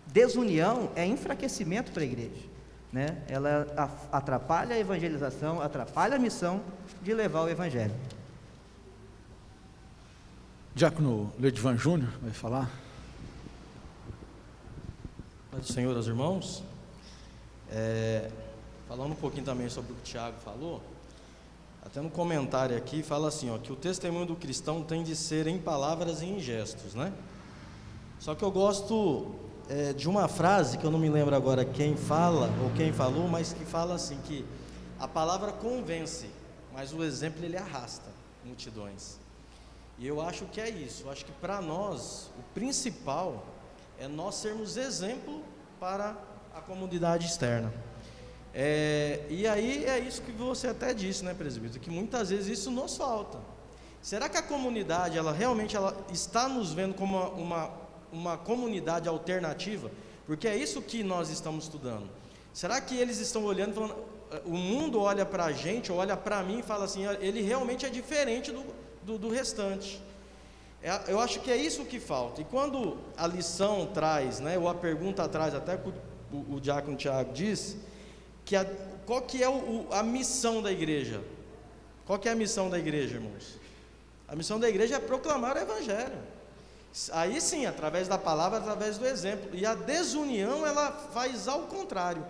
desunião é enfraquecimento para a igreja, né? Ela atrapalha a evangelização, atrapalha a missão de levar o evangelho. Diácono Ledivan Júnior vai falar. Paz do Senhor aos irmãos. Falando um pouquinho também sobre o que o Tiago falou, até no comentário aqui fala assim, ó, que o testemunho do cristão tem de ser em palavras e em gestos, né? Só que eu gosto de uma frase, que eu não me lembro agora quem fala ou quem falou, mas que fala assim, que a palavra convence, mas o exemplo ele arrasta multidões. E eu acho que é isso, eu acho que para nós, o principal é nós sermos exemplo para a comunidade externa. E aí é isso que você até disse, né, presbítero, que muitas vezes isso nos falta. Será que a comunidade, ela realmente está nos vendo como uma comunidade alternativa? Porque é isso que nós estamos estudando. Será que eles estão olhando e falando, o mundo olha para a gente, ou olha para mim e fala assim, ele realmente é diferente do restante? Eu acho que é isso que falta. E quando a lição traz, né, ou a pergunta traz, até que o diácono Tiago disse, que qual que é a missão da igreja? Qual que é a missão da igreja, irmãos? A missão da igreja é proclamar o evangelho. Aí sim, através da palavra, através do exemplo. E a desunião, ela faz ao contrário.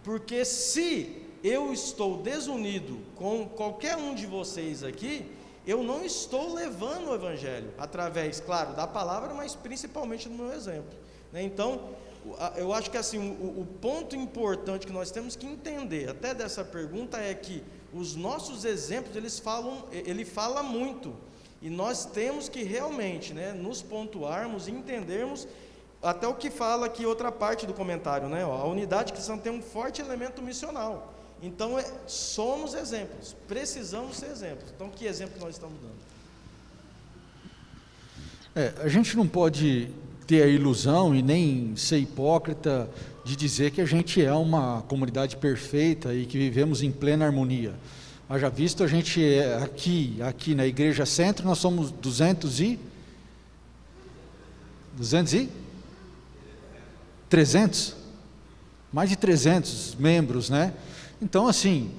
Porque se eu estou desunido com qualquer um de vocês aqui, eu não estou levando o evangelho, através, claro, da palavra, mas principalmente do meu exemplo, né? Então, eu acho que assim, o ponto importante que nós temos que entender, até dessa pergunta, é que os nossos exemplos, ele fala muito, e nós temos que realmente, né, nos pontuarmos e entendermos, até o que fala aqui outra parte do comentário, né? A unidade cristã tem um forte elemento missional. Então, somos exemplos, precisamos ser exemplos. Então, que exemplo nós estamos dando? A gente não pode ter a ilusão e nem ser hipócrita de dizer que a gente é uma comunidade perfeita e que vivemos em plena harmonia. Haja visto, a gente aqui na Igreja Centro, nós somos 300? Mais de 300 membros, né? Então, assim,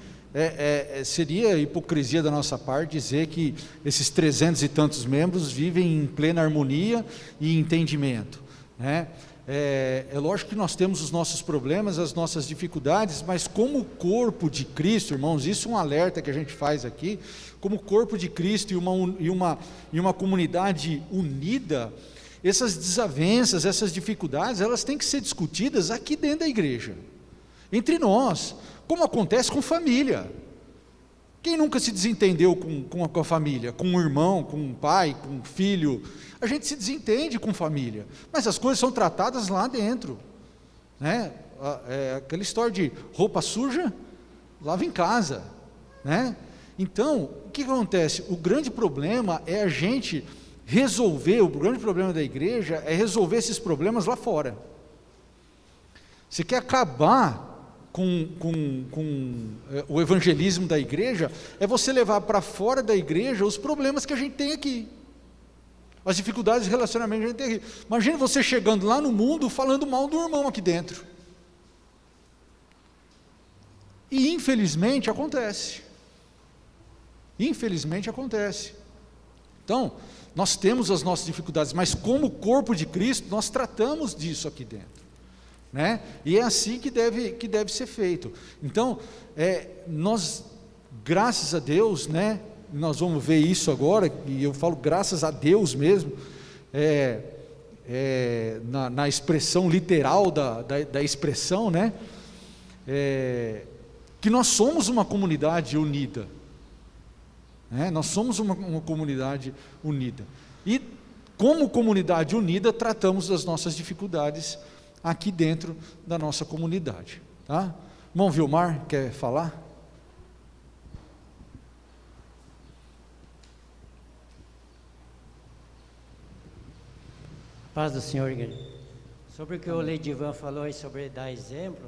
seria hipocrisia da nossa parte dizer que esses 300 e tantos membros vivem em plena harmonia e entendimento, né? É lógico que nós temos os nossos problemas, as nossas dificuldades, mas como corpo de Cristo, irmãos, isso é um alerta que a gente faz aqui, como corpo de Cristo e uma comunidade unida, essas desavenças, essas dificuldades, elas têm que ser discutidas aqui dentro da igreja, entre nós, como acontece com família. Quem nunca se desentendeu com a família, com um irmão, com um pai, com um filho? A gente se desentende com família, mas as coisas são tratadas lá dentro, né? Aquela história de roupa suja, lava em casa, né? Então, o que acontece? O grande problema é a gente resolver, o grande problema da igreja é resolver esses problemas lá fora. Você quer acabar com o evangelismo da igreja, é você levar para fora da igreja os problemas que a gente tem aqui, as dificuldades de relacionamento que a gente tem aqui. Imagina você chegando lá no mundo falando mal do irmão aqui dentro. E infelizmente acontece. Então, nós temos as nossas dificuldades, mas como corpo de Cristo, nós tratamos disso aqui dentro, né? E é assim que deve ser feito. Então, nós, graças a Deus, né, nós vamos ver isso agora, e eu falo graças a Deus mesmo, na expressão literal da expressão, né, que nós somos uma comunidade unida, né? Nós somos uma comunidade unida, e como comunidade unida tratamos das nossas dificuldades aqui dentro da nossa comunidade, tá? Irmão Vilmar, quer falar? Paz do Senhor, igreja. Sobre o que o Leidivan falou aí sobre dar exemplo,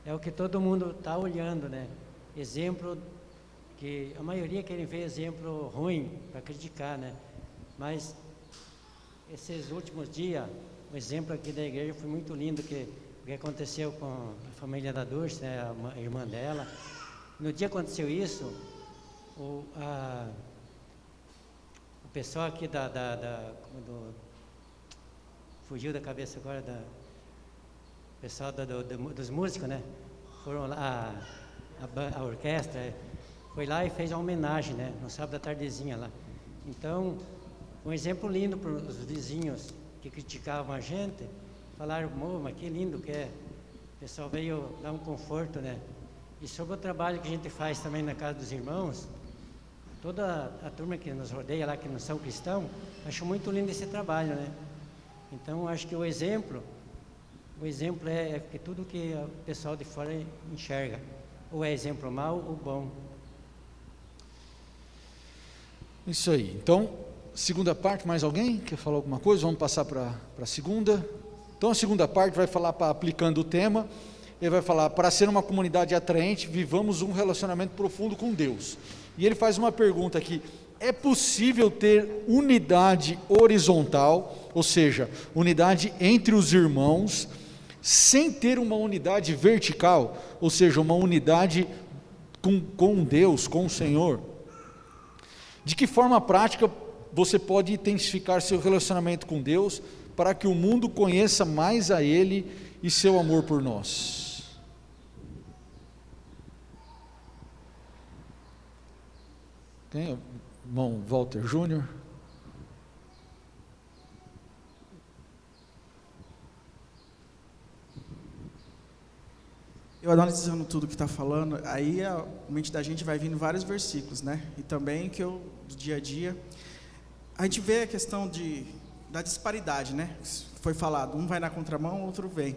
é o que todo mundo está olhando, né? Exemplo que a maioria querem ver exemplo ruim para criticar, né? Mas esses últimos dias, o exemplo aqui da igreja foi muito lindo, o que aconteceu com a família da Dulce, né? A irmã dela. No dia que aconteceu isso, o pessoal aqui fugiu da cabeça agora, o pessoal dos músicos, né? Foram lá, a orquestra foi lá e fez uma homenagem, né? No sábado à tardezinha lá. Então, um exemplo lindo para os vizinhos que criticavam a gente, falaram, mas que lindo que é. O pessoal veio dar um conforto, né? E sobre o trabalho que a gente faz também na casa dos irmãos, toda a turma que nos rodeia lá, que não são cristãos, acho muito lindo esse trabalho, né? Então, acho que o exemplo é que tudo que o pessoal de fora enxerga. Ou é exemplo mau ou bom. Isso aí. Então, segunda parte, mais alguém quer falar alguma coisa? Vamos passar para a segunda. Então, a segunda parte vai falar, aplicando o tema, ele vai falar, para ser uma comunidade atraente, vivamos um relacionamento profundo com Deus. E ele faz uma pergunta aqui, é possível ter unidade horizontal, ou seja, unidade entre os irmãos, sem ter uma unidade vertical, ou seja, uma unidade com Deus, com o Senhor? De que forma prática você pode intensificar seu relacionamento com Deus para que o mundo conheça mais a Ele e seu amor por nós? Tem irmão Walter Júnior? Eu analisando tudo que está falando, aí a mente da gente vai vindo vários versículos, né? E também que do dia a dia, a gente vê a questão da disparidade, né? Foi falado, um vai na contramão, o outro vem.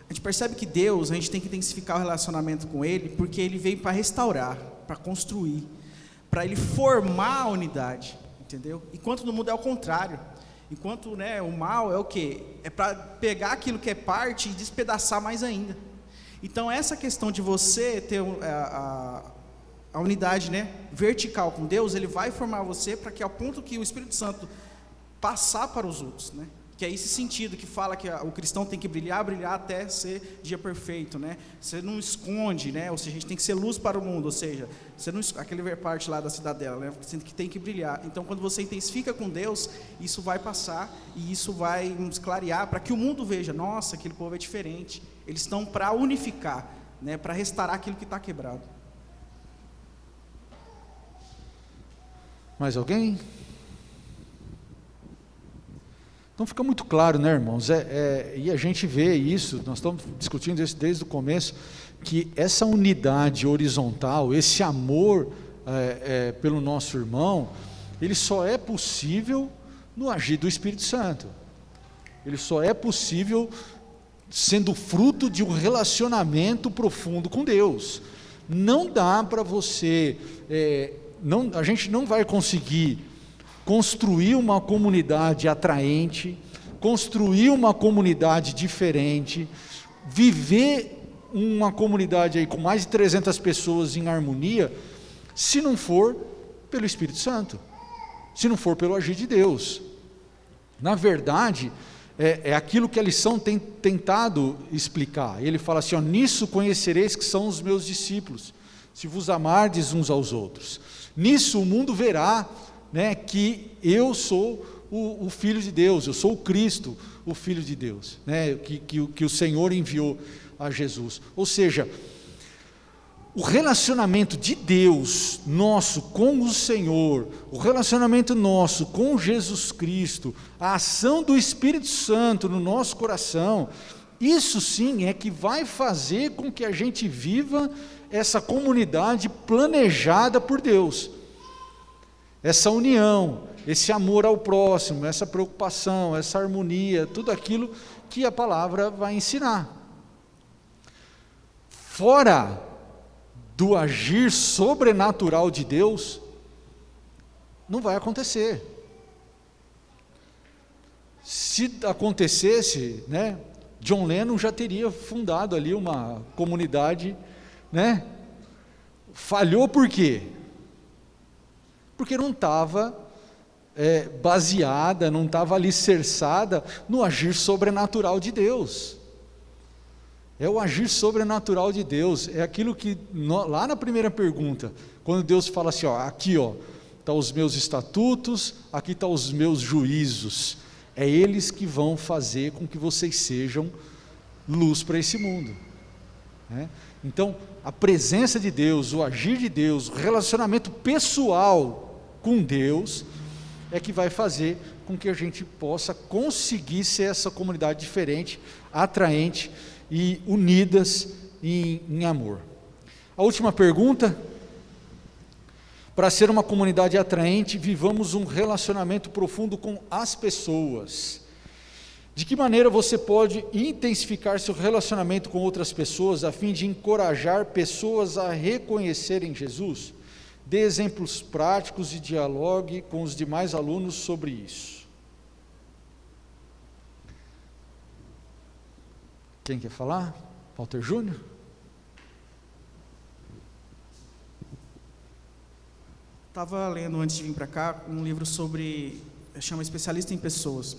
A gente percebe que Deus, a gente tem que intensificar o relacionamento com Ele, porque Ele veio para restaurar, para construir, para Ele formar a unidade, entendeu? Enquanto no mundo é o contrário. Enquanto, né, o mal é o quê? É para pegar aquilo que é parte e despedaçar mais ainda. Então, essa questão de você ter a unidade, né, vertical com Deus, Ele vai formar você para que, ao ponto que o Espírito Santo passar para os outros, né? Que é esse sentido que fala que o cristão tem que brilhar até ser dia perfeito, né? Você não esconde, né? Ou seja, a gente tem que ser luz para o mundo, ou seja, você não, aquele parte lá da cidadela, né? Você tem que brilhar. Então, quando você intensifica com Deus, isso vai passar e isso vai nos clarear para que o mundo veja, nossa, aquele povo é diferente. Eles estão para unificar, né? Para restaurar aquilo que está quebrado. Mais alguém? Então fica muito claro, né, irmãos? E a gente vê isso, nós estamos discutindo isso desde o começo, que essa unidade horizontal, esse amor pelo nosso irmão, ele só é possível no agir do Espírito Santo. Ele só é possível sendo fruto de um relacionamento profundo com Deus. Não dá para você, a gente não vai conseguir construir uma comunidade atraente, construir uma comunidade diferente, viver uma comunidade aí com mais de 300 pessoas em harmonia, se não for pelo Espírito Santo, se não for pelo agir de Deus. Na verdade, é aquilo que a lição tem tentado explicar. Ele fala assim, nisso conhecereis que são os meus discípulos, se vos amardes uns aos outros. Nisso o mundo verá, né, que eu sou o Filho de Deus, eu sou o Cristo, o Filho de Deus, né, que o Senhor enviou a Jesus. Ou seja, o relacionamento de Deus nosso com o Senhor, o relacionamento nosso com Jesus Cristo, a ação do Espírito Santo no nosso coração, isso sim é que vai fazer com que a gente viva essa comunidade planejada por Deus. Essa união, esse amor ao próximo, essa preocupação, essa harmonia, tudo aquilo que a palavra vai ensinar. Fora do agir sobrenatural de Deus, não vai acontecer. Se acontecesse, né, John Lennon já teria fundado ali uma comunidade, né? Falhou por quê? Porque não estava baseada, não estava alicerçada no agir sobrenatural de Deus. É o agir sobrenatural de Deus, é aquilo que, lá na primeira pergunta, quando Deus fala assim, ó, aqui estão os meus estatutos, aqui estão os meus juízos, é eles que vão fazer com que vocês sejam luz para esse mundo, né? Então, a presença de Deus, o agir de Deus, o relacionamento pessoal com Deus, é que vai fazer com que a gente possa conseguir ser essa comunidade diferente, atraente e unidas em amor. A última pergunta: para ser uma comunidade atraente, vivamos um relacionamento profundo com as pessoas. De que maneira você pode intensificar seu relacionamento com outras pessoas a fim de encorajar pessoas a reconhecerem Jesus? Dê exemplos práticos e dialogue com os demais alunos sobre isso. Quem quer falar? Walter Júnior? Estava lendo antes de vir para cá um livro sobre, chama Especialista em Pessoas,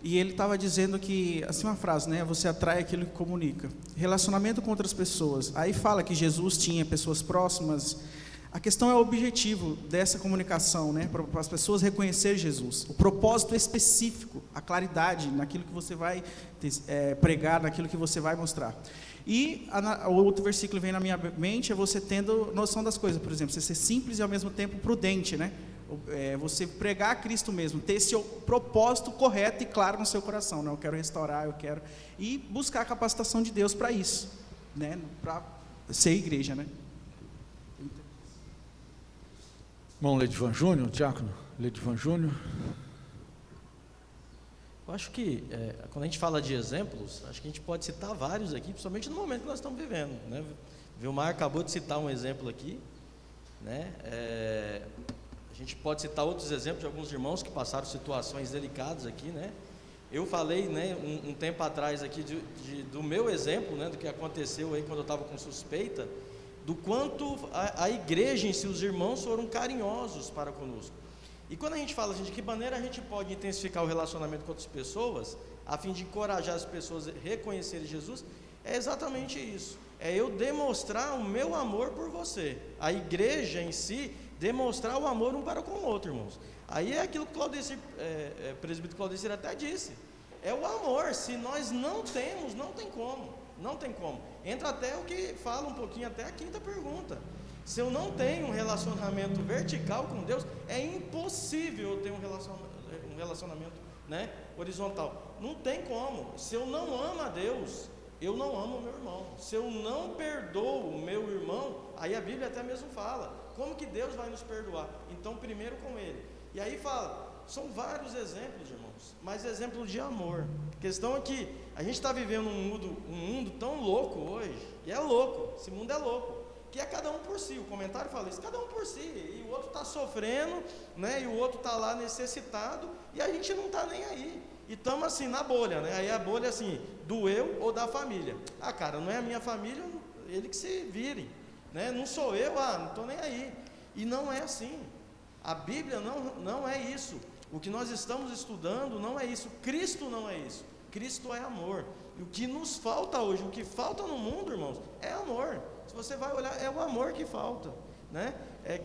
e ele estava dizendo que, assim, uma frase, né, você atrai aquilo que comunica, relacionamento com outras pessoas. Aí fala que Jesus tinha pessoas próximas. A questão é o objetivo dessa comunicação, né, para as pessoas reconhecerem Jesus, o propósito específico, a claridade naquilo que você vai pregar, naquilo que você vai mostrar. E o outro versículo que vem na minha mente é você tendo noção das coisas, por exemplo, você ser simples e ao mesmo tempo prudente, né? Você pregar a Cristo mesmo, ter esse propósito correto e claro no seu coração, né? Eu quero restaurar, e buscar a capacitação de Deus para isso, né? Para ser igreja, né? Irmão Ledivan Júnior, diácono Ledivan Júnior. Eu acho que, quando a gente fala de exemplos, acho que a gente pode citar vários aqui, principalmente no momento que nós estamos vivendo, né? Vilmar acabou de citar um exemplo aqui, né? A gente pode citar outros exemplos de alguns irmãos que passaram situações delicadas aqui, né? Eu falei, né, um tempo atrás aqui do meu exemplo, né, do que aconteceu aí quando eu estava com suspeita, do quanto a igreja em si, os irmãos foram carinhosos para conosco. E quando a gente fala assim, de que maneira a gente pode intensificar o relacionamento com outras pessoas, a fim de encorajar as pessoas a reconhecerem Jesus, é exatamente isso. É eu demonstrar o meu amor por você. A igreja em si, demonstrar o amor um para com o outro, irmãos. Aí é aquilo que o presbítero Claudecir até disse. É o amor. Se nós não temos, não tem como. Não tem como. Entra até o que fala um pouquinho, até a quinta pergunta. Se eu não tenho um relacionamento vertical com Deus, é impossível eu ter um relacionamento, né, horizontal. Não tem como. Se eu não amo a Deus, eu não amo o meu irmão. Se eu não perdoo o meu irmão, aí a Bíblia até mesmo fala, como que Deus vai nos perdoar? Então, primeiro com Ele. E aí fala, são vários exemplos, irmãos, mas exemplos de amor. A questão é que a gente está vivendo um mundo tão louco hoje, e é louco, esse mundo é louco, que é cada um por si. O comentário fala isso, cada um por si, e o outro está sofrendo, né, e o outro está lá necessitado, e a gente não está nem aí, e estamos assim na bolha, né? Aí a bolha assim, do eu ou da família. Ah, cara, não é a minha família, ele que se vire, né? Não sou eu, não estou nem aí. E não é assim, a Bíblia não é isso, o que nós estamos estudando não é isso, Cristo não é isso, Cristo é amor. E o que nos falta hoje, o que falta no mundo, irmãos, é amor. Se você vai olhar, é o amor que falta, né?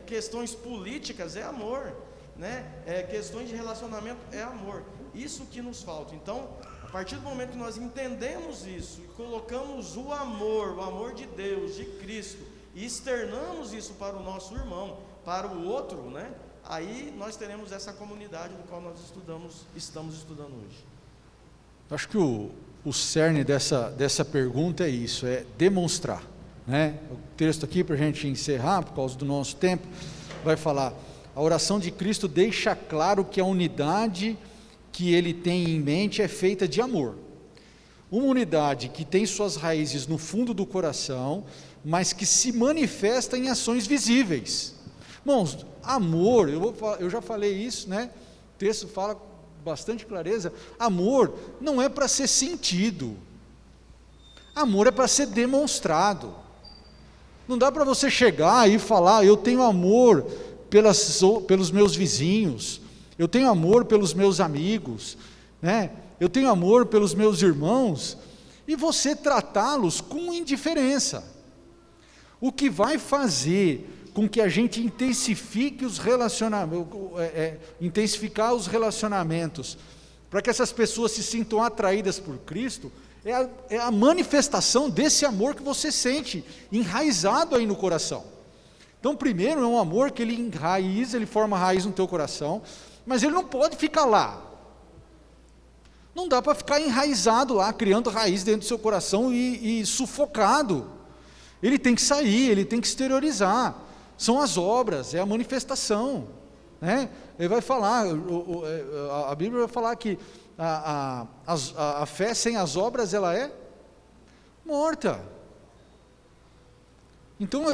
Questões políticas, é amor, né? Questões de relacionamento, é amor. Isso que nos falta. Então, a partir do momento que nós entendemos isso e colocamos o amor de Deus, de Cristo, e externamos isso para o nosso irmão, para o outro, né? Aí nós teremos essa comunidade do qual nós estamos estudando hoje. Acho que o cerne dessa pergunta é isso, é demonstrar, né? O texto aqui, para a gente encerrar, por causa do nosso tempo, vai falar, a oração de Cristo deixa claro que a unidade que ele tem em mente é feita de amor. Uma unidade que tem suas raízes no fundo do coração, mas que se manifesta em ações visíveis. Irmãos, amor, eu já falei isso, né? O texto fala com bastante clareza, amor não é para ser sentido, Amor é para ser demonstrado. Não dá para você chegar e falar, eu tenho amor pelos meus vizinhos, eu tenho amor pelos meus amigos, né? Eu tenho amor pelos meus irmãos, e você tratá-los com indiferença. O que vai fazer com que a gente intensifique os intensificar os relacionamentos, para que essas pessoas se sintam atraídas por Cristo, é a manifestação desse amor que você sente, enraizado aí no coração. Então, primeiro, é um amor que ele enraiza, ele forma raiz no teu coração, mas ele não pode ficar lá. Não dá para ficar enraizado lá, criando raiz dentro do seu coração e sufocado. Ele tem que sair, ele tem que exteriorizar. São as obras, é a manifestação, né? Ele vai falar, a Bíblia vai falar que a fé sem as obras, ela é morta. Então,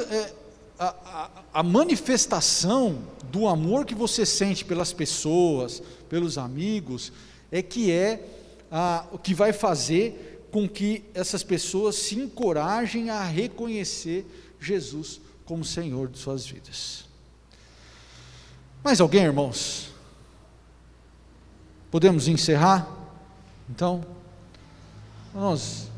a manifestação do amor que você sente pelas pessoas, pelos amigos, o que vai fazer com que essas pessoas se encorajem a reconhecer Jesus como Senhor de suas vidas. Mais alguém, irmãos? Podemos encerrar? Então, nós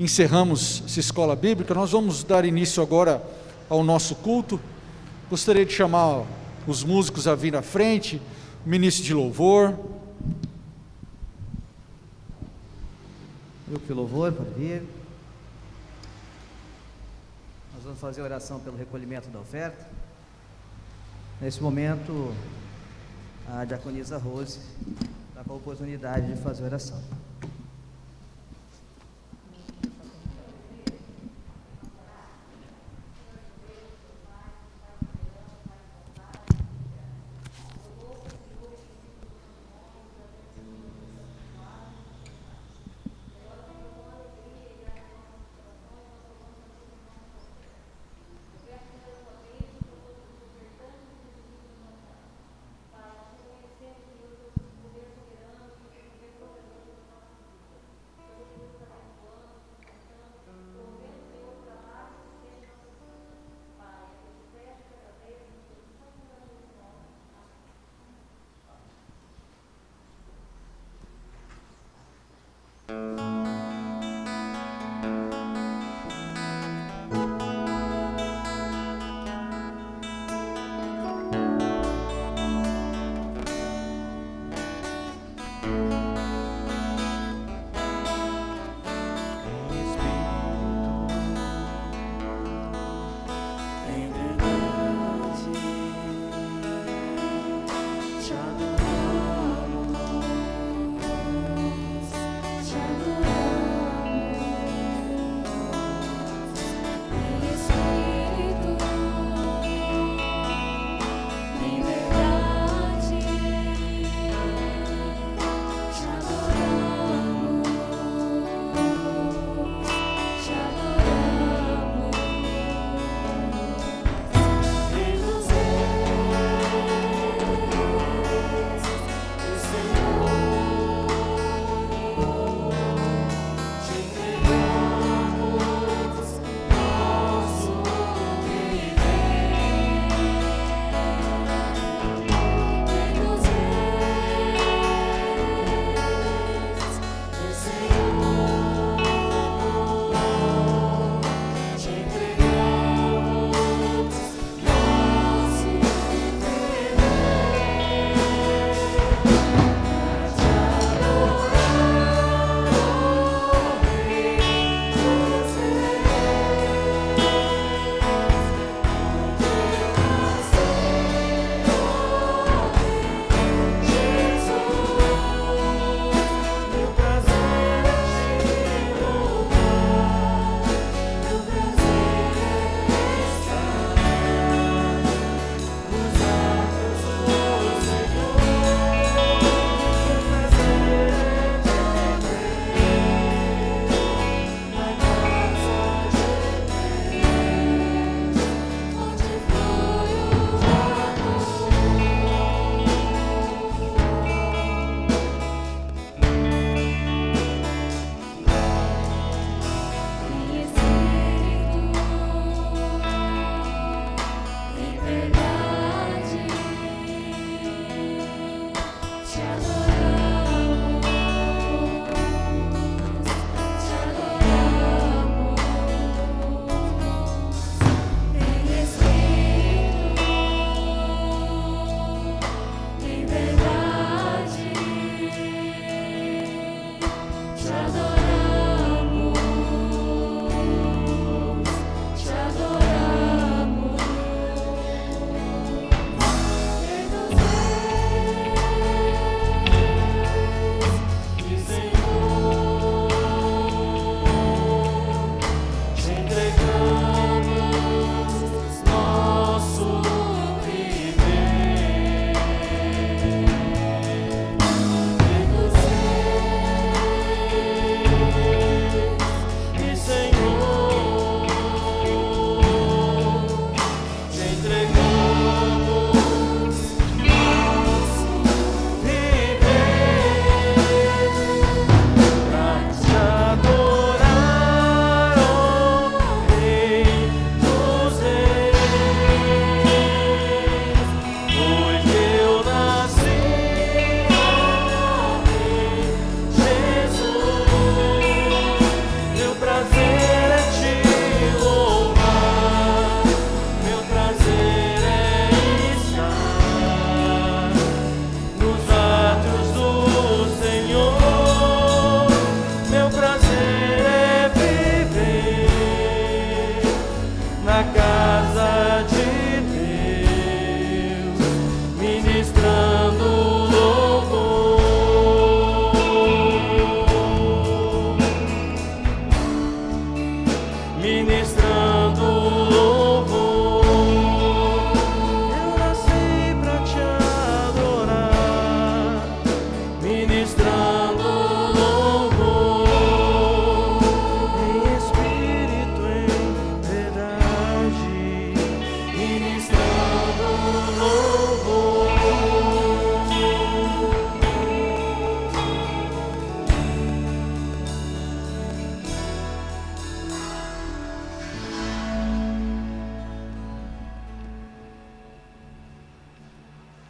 encerramos essa escola bíblica, nós vamos dar início agora ao nosso culto. Gostaria de chamar os músicos a vir à frente, o ministro de louvor. Grupo de louvor, pode vir. Nós vamos fazer oração pelo recolhimento da oferta. Nesse momento, a diaconisa Rose está com a oportunidade de fazer oração.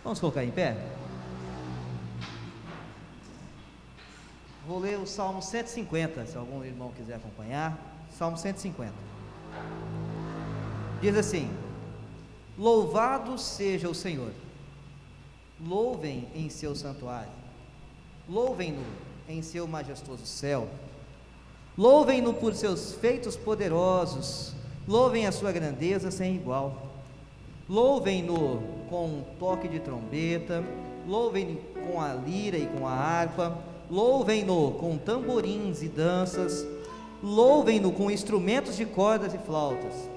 Vamos colocar em pé? Vou ler o Salmo 150, se algum irmão quiser acompanhar. Salmo 150. Diz assim: louvado seja o Senhor, louvem em seu santuário, louvem-no em seu majestoso céu, louvem-no por seus feitos poderosos, louvem a sua grandeza sem igual, louvem-no com um toque de trombeta, louvem-no com a lira e com a harpa, louvem-no com tamborins e danças, louvem-no com instrumentos de cordas e flautas,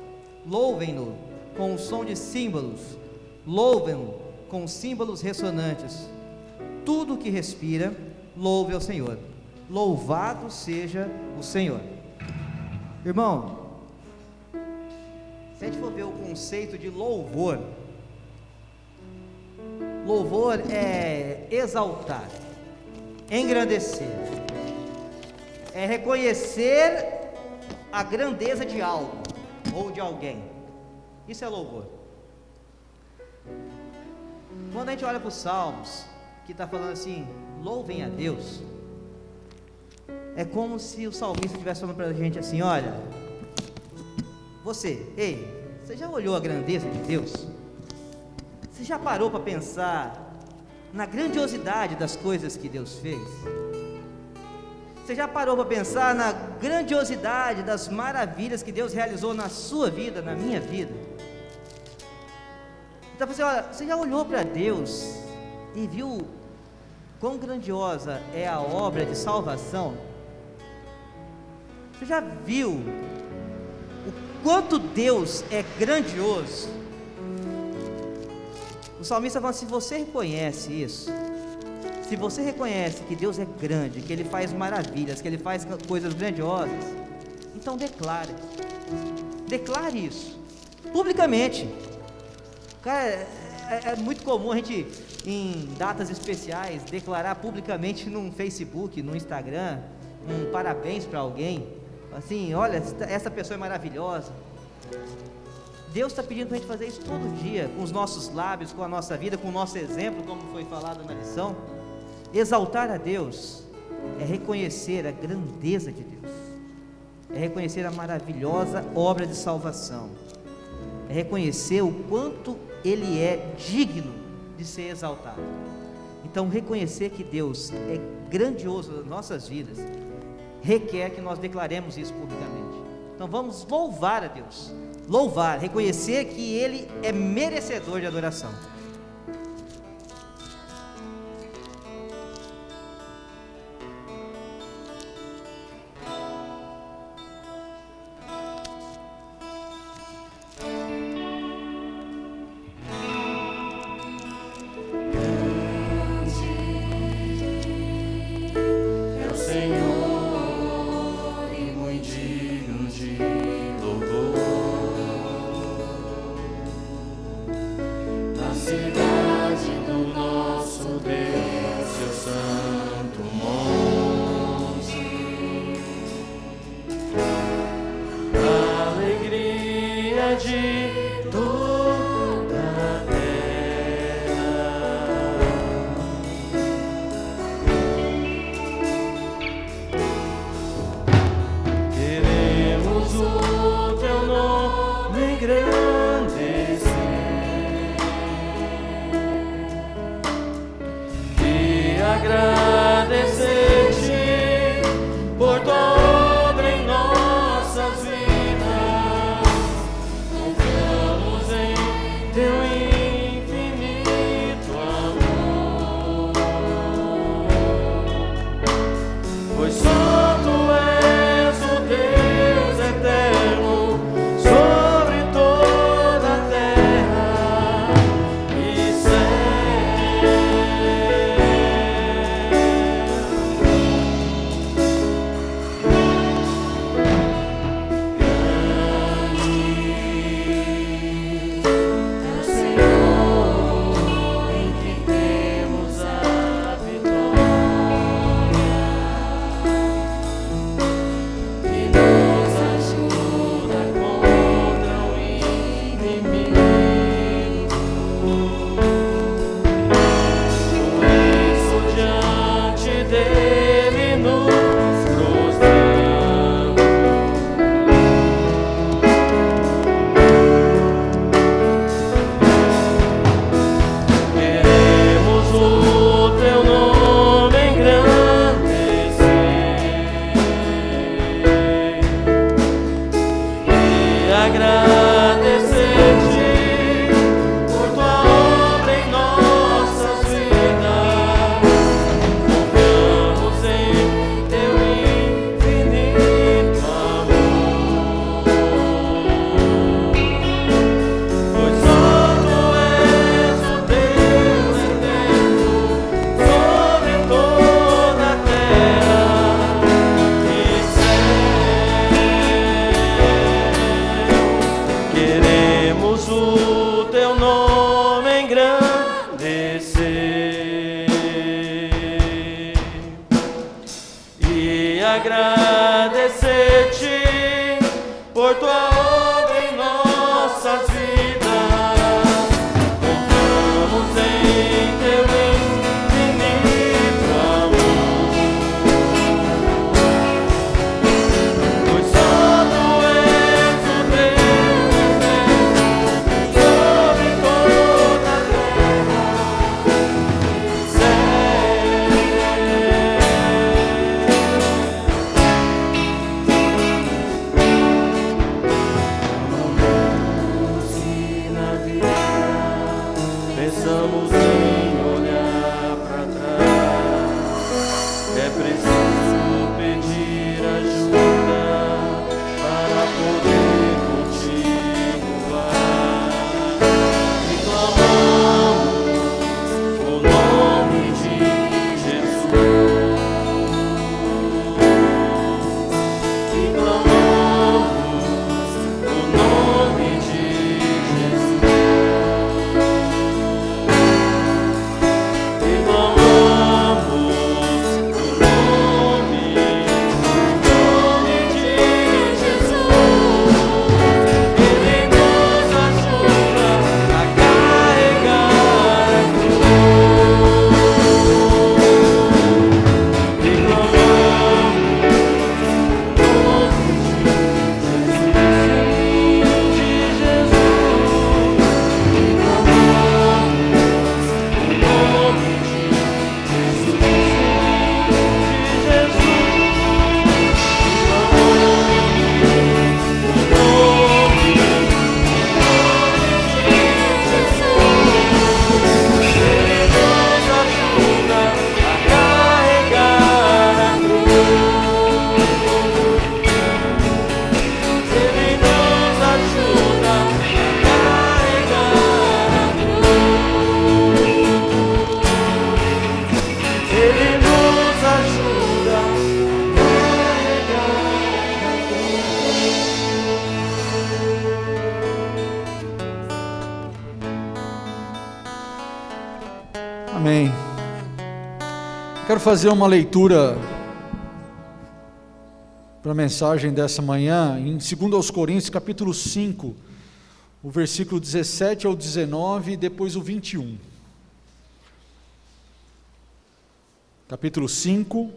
louvem-no com o som de símbolos, louvem-no com símbolos ressonantes. Tudo que respira, louve ao Senhor. Louvado seja o Senhor. Irmão, se a gente for ver o conceito de louvor, louvor é exaltar, engrandecer, é reconhecer a grandeza de algo ou de alguém. Isso é louvor. Quando a gente olha para os Salmos, que está falando assim, louvem a Deus, é como se o salmista estivesse falando para a gente assim: olha, você já olhou a grandeza de Deus? Você já parou para pensar na grandiosidade das coisas que Deus fez? Você já parou para pensar na grandiosidade das maravilhas que Deus realizou na sua vida, na minha vida? Então você, olha, você já olhou para Deus e viu quão grandiosa é a obra de salvação? Você já viu o quanto Deus é grandioso? O salmista fala: se você reconhece isso, se você reconhece que Deus é grande, que Ele faz maravilhas, que Ele faz coisas grandiosas, então declare isso, publicamente. Cara, é muito comum a gente, em datas especiais, declarar publicamente no Facebook, no Instagram, um parabéns para alguém, assim: olha, essa pessoa é maravilhosa. Deus está pedindo para a gente fazer isso todo dia, com os nossos lábios, com a nossa vida, com o nosso exemplo, como foi falado na lição. Exaltar a Deus é reconhecer a grandeza de Deus, é reconhecer a maravilhosa obra de salvação, é reconhecer o quanto Ele é digno de ser exaltado. Então, reconhecer que Deus é grandioso nas nossas vidas requer que nós declaremos isso publicamente. Então vamos louvar a Deus, louvar, reconhecer que Ele é merecedor de adoração. descer e agradecer-te por tua obra em nossas vidas. Confiamos em teu infinito amor, pois só tu és o Deus sobre toda a terra e se na vida pensamos em olhar para trás, é preciso pedir ajuda para poder continuar. E clamamos o nome de Jesus. E clamamos o nome de Jesus. E clamamos o nome de Jesus. Ele nos ajuda a carregar a cruz. E clamamos o nome de Jesus. E clamamos o nome de Ele nos ajuda a carregar. Amém. Quero fazer uma leitura para a mensagem dessa manhã em 2 Coríntios capítulo 5, o versículo 17 ao 19 e depois o 21. Capítulo 5,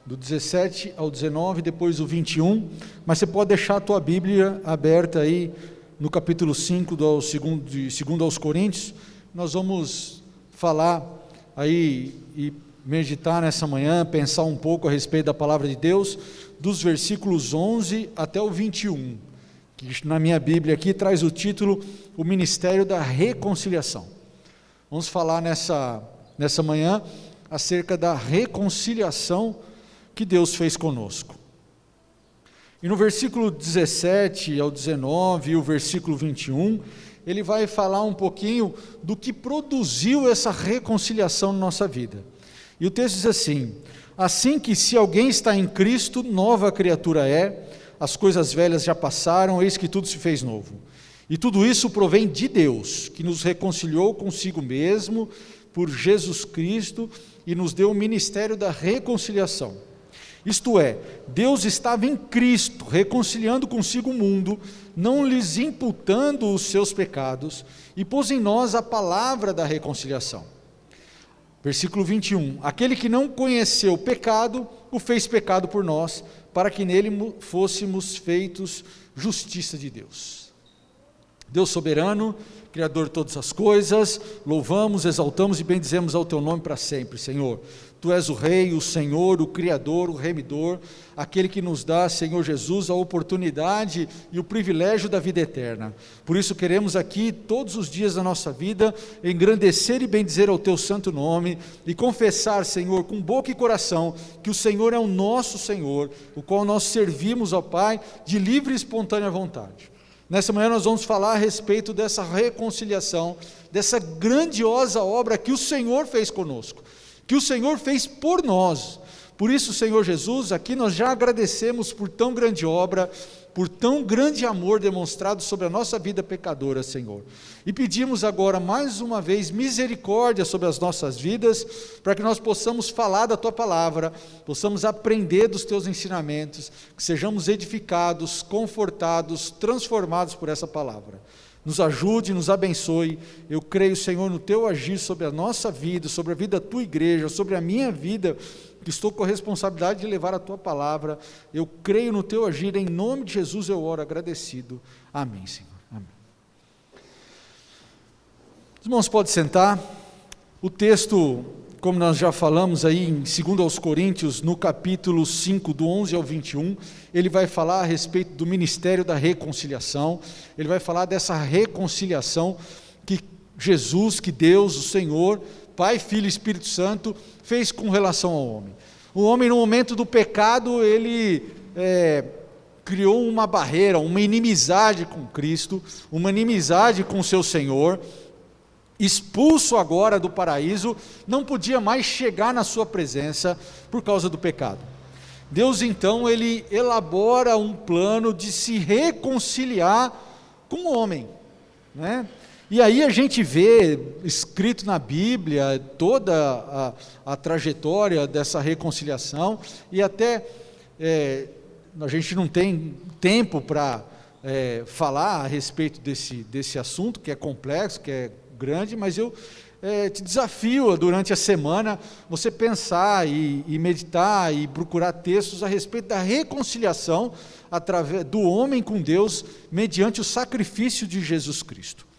do 17 ao 19, depois o 21, mas você pode deixar a tua Bíblia aberta aí no capítulo 5 de 2 aos Coríntios. Nós vamos falar aí e meditar nessa manhã, pensar um pouco a respeito da palavra de Deus, dos versículos 11 até o 21, que na minha Bíblia aqui traz o título, o Ministério da Reconciliação. Vamos falar nessa manhã acerca da reconciliação que Deus fez conosco. E no versículo 17 ao 19 e o versículo 21, ele vai falar um pouquinho do que produziu essa reconciliação na nossa vida. E o texto diz assim: assim que se alguém está em Cristo, nova criatura é, as coisas velhas já passaram, eis que tudo se fez novo. E tudo isso provém de Deus, que nos reconciliou consigo mesmo, por Jesus Cristo, e nos deu o ministério da reconciliação. Isto é, Deus estava em Cristo, reconciliando consigo o mundo, não lhes imputando os seus pecados, e pôs em nós a palavra da reconciliação. Versículo 21, aquele que não conheceu o pecado, o fez pecado por nós, para que nele fôssemos feitos justiça de Deus. Deus soberano, Criador de todas as coisas, louvamos, exaltamos e bendizemos ao Teu nome para sempre, Senhor. Tu és o Rei, o Senhor, o Criador, o Remidor, aquele que nos dá, Senhor Jesus, a oportunidade e o privilégio da vida eterna. Por isso queremos aqui, todos os dias da nossa vida, engrandecer e bendizer ao Teu santo nome e confessar, Senhor, com boca e coração, que o Senhor é o nosso Senhor, o qual nós servimos ao Pai de livre e espontânea vontade. Nessa manhã nós vamos falar a respeito dessa reconciliação, dessa grandiosa obra que o Senhor fez conosco, que o Senhor fez por nós, Por isso, Senhor Jesus, aqui nós já agradecemos por tão grande obra, por tão grande amor demonstrado sobre a nossa vida pecadora, Senhor. E pedimos agora, mais uma vez, misericórdia sobre as nossas vidas, para que nós possamos falar da Tua palavra, possamos aprender dos Teus ensinamentos, que sejamos edificados, confortados, transformados por essa palavra. Nos ajude, nos abençoe. Eu creio, Senhor, no Teu agir sobre a nossa vida, sobre a vida da Tua igreja, sobre a minha vida, que estou com a responsabilidade de levar a Tua palavra. Eu creio no Teu agir, em nome de Jesus eu oro agradecido. Amém, Senhor. Amém. Os irmãos podem sentar. O texto, como nós já falamos aí em 2 Coríntios, no capítulo 5, do 11 ao 21, ele vai falar a respeito do ministério da reconciliação. Ele vai falar dessa reconciliação que Jesus, que Deus, o Senhor, Pai, Filho e Espírito Santo, fez com relação ao homem. O homem, no momento do pecado, ele criou uma barreira, uma inimizade com Cristo, uma inimizade com o seu Senhor. Expulso agora do paraíso, não podia mais chegar na sua presença por causa do pecado. Deus então, ele elabora um plano de se reconciliar com o homem, né? E aí a gente vê escrito na Bíblia toda a trajetória dessa reconciliação, e até a gente não tem tempo para falar a respeito desse assunto, que é complexo, que é grande, mas eu te desafio durante a semana você pensar e meditar e procurar textos a respeito da reconciliação através do homem com Deus mediante o sacrifício de Jesus Cristo.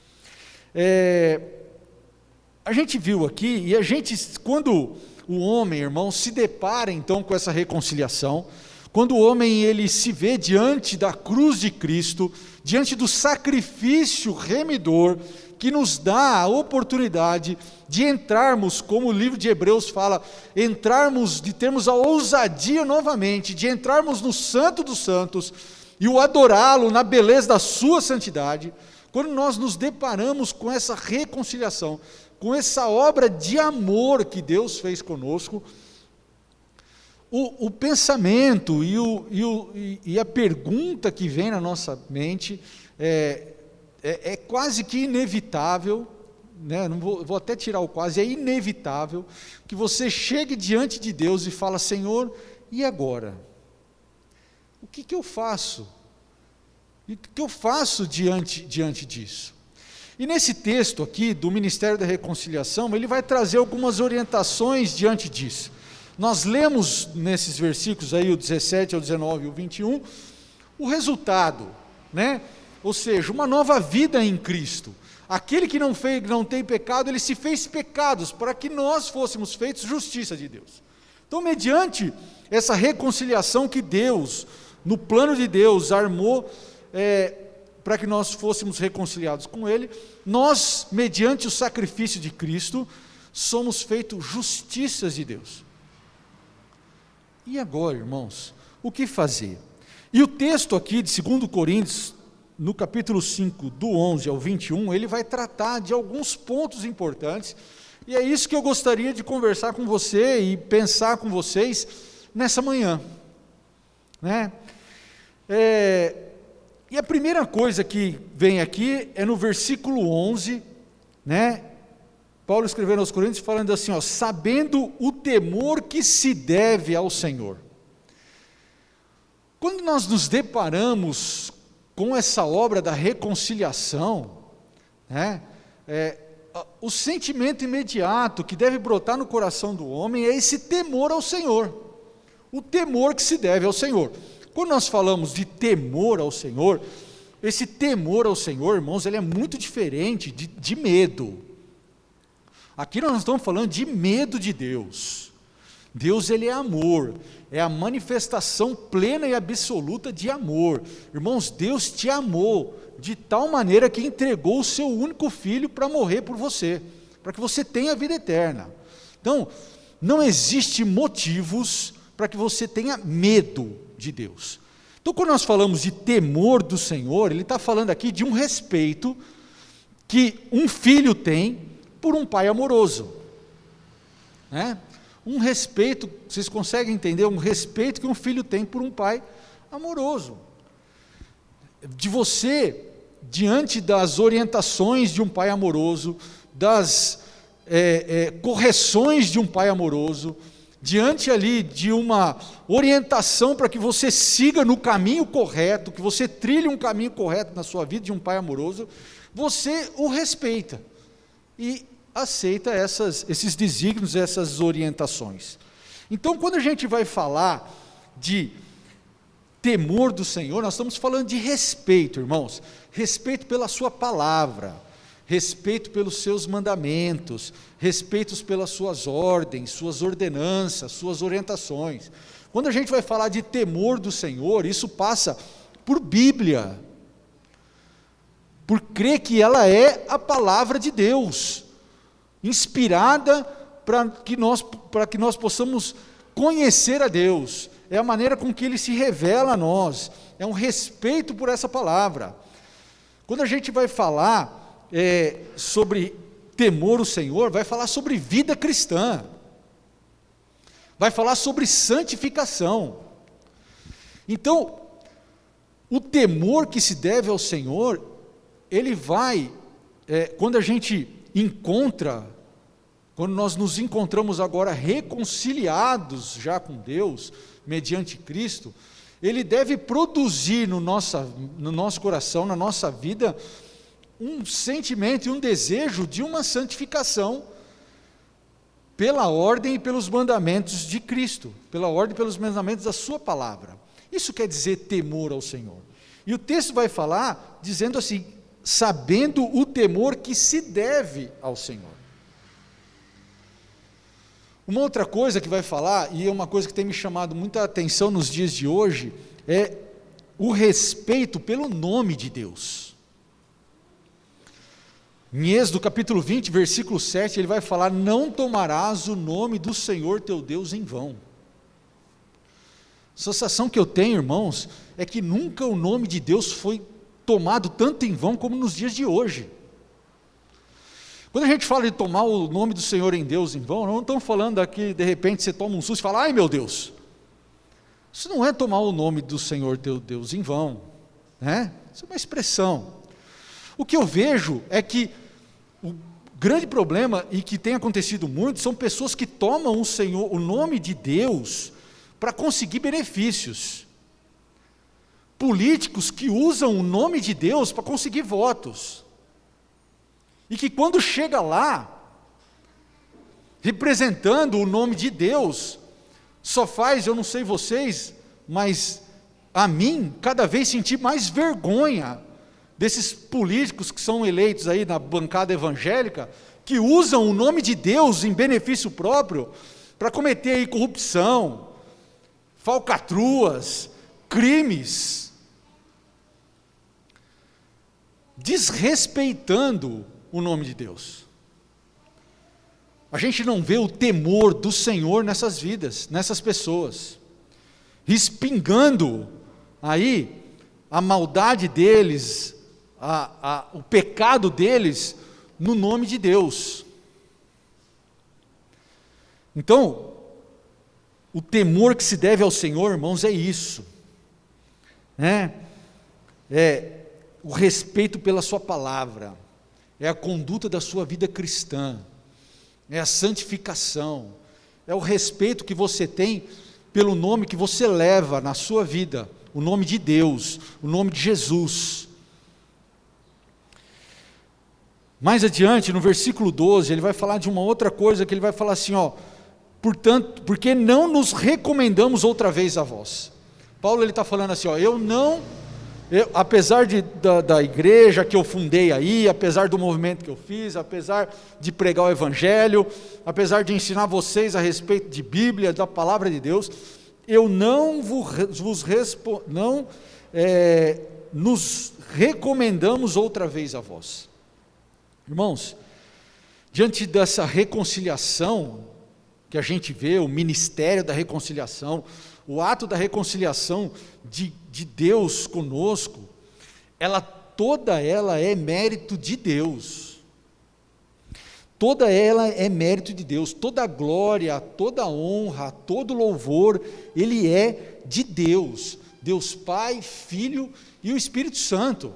A gente viu aqui, e a gente, quando o homem, irmão, se depara então com essa reconciliação, quando o homem ele se vê diante da cruz de Cristo, diante do sacrifício remidor, que nos dá a oportunidade de entrarmos, como o livro de Hebreus fala, de termos a ousadia novamente, de entrarmos no Santo dos Santos, e o adorá-lo na beleza da sua santidade. Quando nós nos deparamos com essa reconciliação, com essa obra de amor que Deus fez conosco, o pensamento e a pergunta que vem na nossa mente é quase que inevitável, né? Não vou até tirar o quase, é inevitável que você chegue diante de Deus e fala: Senhor, e agora? O que eu faço? E o que eu faço diante disso? E nesse texto aqui, do Ministério da Reconciliação, ele vai trazer algumas orientações diante disso. Nós lemos nesses versículos aí, o 17 ao 19 e o 21, o resultado, né? Ou seja, uma nova vida em Cristo. Aquele que não tem pecado, ele se fez pecados, para que nós fôssemos feitos justiça de Deus. Então, mediante essa reconciliação que Deus, no plano de Deus, armou, para que nós fôssemos reconciliados com Ele, nós, mediante o sacrifício de Cristo, somos feitos justiças de Deus. E agora, irmãos, o que fazer? E o texto aqui de 2 Coríntios, no capítulo 5, do 11 ao 21, ele vai tratar de alguns pontos importantes, e é isso que eu gostaria de conversar com você e pensar com vocês nessa manhã, né? E a primeira coisa que vem aqui é no versículo 11, né? Paulo escrevendo aos Coríntios falando assim, sabendo o temor que se deve ao Senhor. Quando nós nos deparamos com essa obra da reconciliação, né, o sentimento imediato que deve brotar no coração do homem é esse temor ao Senhor, o temor que se deve ao Senhor. Quando nós falamos de temor ao Senhor, esse temor ao Senhor, irmãos, ele é muito diferente de medo. Aqui nós estamos falando de medo de Deus. Deus, ele é amor, é a manifestação plena e absoluta de amor. Irmãos, Deus te amou de tal maneira que entregou o seu único filho para morrer por você, para que você tenha a vida eterna. Então, não existe motivos para que você tenha medo de Deus. Então, quando nós falamos de temor do Senhor, ele está falando aqui de um respeito que um filho tem por um pai amoroso, né? Um respeito, vocês conseguem entender? Um respeito que um filho tem por um pai amoroso. De você, diante das orientações de um pai amoroso, das correções de um pai amoroso, diante ali de uma orientação para que você siga no caminho correto, que você trilhe um caminho correto na sua vida de um pai amoroso, você o respeita e aceita esses desígnios, essas orientações. Então, quando a gente vai falar de temor do Senhor, nós estamos falando de respeito, irmãos, respeito pela sua palavra, respeito pelos seus mandamentos, respeito pelas suas ordens, suas ordenanças, suas orientações. Quando a gente vai falar de temor do Senhor, isso passa por Bíblia, por crer que ela é a palavra de Deus, inspirada para que nós possamos conhecer a Deus, é a maneira com que Ele se revela a nós, é um respeito por essa palavra. Quando a gente vai falar sobre temor ao Senhor, vai falar sobre vida cristã, vai falar sobre santificação. Então, o temor que se deve ao Senhor, ele vai, quando a gente quando nós nos encontramos agora reconciliados já com Deus, mediante Cristo, ele deve produzir no nosso coração, na nossa vida, um sentimento e um desejo de uma santificação pela ordem e pelos mandamentos de Cristo, pela ordem e pelos mandamentos da sua palavra. Isso quer dizer temor ao Senhor. E o texto vai falar dizendo assim, sabendo o temor que se deve ao Senhor. Uma outra coisa que vai falar, e é uma coisa que tem me chamado muita atenção nos dias de hoje, é o respeito pelo nome de Deus. Em Êxodo capítulo 20, versículo 7, ele vai falar, não tomarás o nome do Senhor teu Deus em vão. A sensação que eu tenho, irmãos, é que nunca o nome de Deus foi tomado tanto em vão como nos dias de hoje. Quando a gente fala de tomar o nome do Senhor em Deus em vão, não estamos falando aqui, de repente você toma um susto e fala, ai meu Deus, isso não é tomar o nome do Senhor teu Deus em vão, né? Isso é uma expressão. O que eu vejo é que o grande problema, e que tem acontecido muito, são pessoas que tomam o nome de Deus para conseguir benefícios. Políticos que usam o nome de Deus para conseguir votos. E que quando chega lá, representando o nome de Deus, só faz, eu não sei vocês, mas a mim, cada vez sentir mais vergonha desses políticos que são eleitos aí na bancada evangélica, que usam o nome de Deus em benefício próprio, para cometer aí corrupção, falcatruas, crimes, desrespeitando o nome de Deus. A gente não vê o temor do Senhor nessas vidas, nessas pessoas, respingando aí a maldade deles, o pecado deles no nome de Deus. Então, o temor que se deve ao Senhor, irmãos, é isso, né? É o respeito pela sua palavra, é a conduta da sua vida cristã, é a santificação, é o respeito que você tem pelo nome que você leva na sua vida, o nome de Deus, o nome de Jesus. Mais adiante, no versículo 12, ele vai falar de uma outra coisa, que ele vai falar assim, portanto, porque não nos recomendamos outra vez a vós. Paulo, ele está falando assim, apesar da igreja que eu fundei aí, apesar do movimento que eu fiz, apesar de pregar o evangelho, apesar de ensinar vocês a respeito de Bíblia, da palavra de Deus, eu não nos recomendamos outra vez a vós. Irmãos, diante dessa reconciliação que a gente vê, o ministério da reconciliação, o ato da reconciliação de Deus conosco, toda ela é mérito de Deus. toda ela é mérito de Deus, toda a glória, toda a honra, todo louvor, ele é de Deus, Deus Pai, Filho e o Espírito Santo.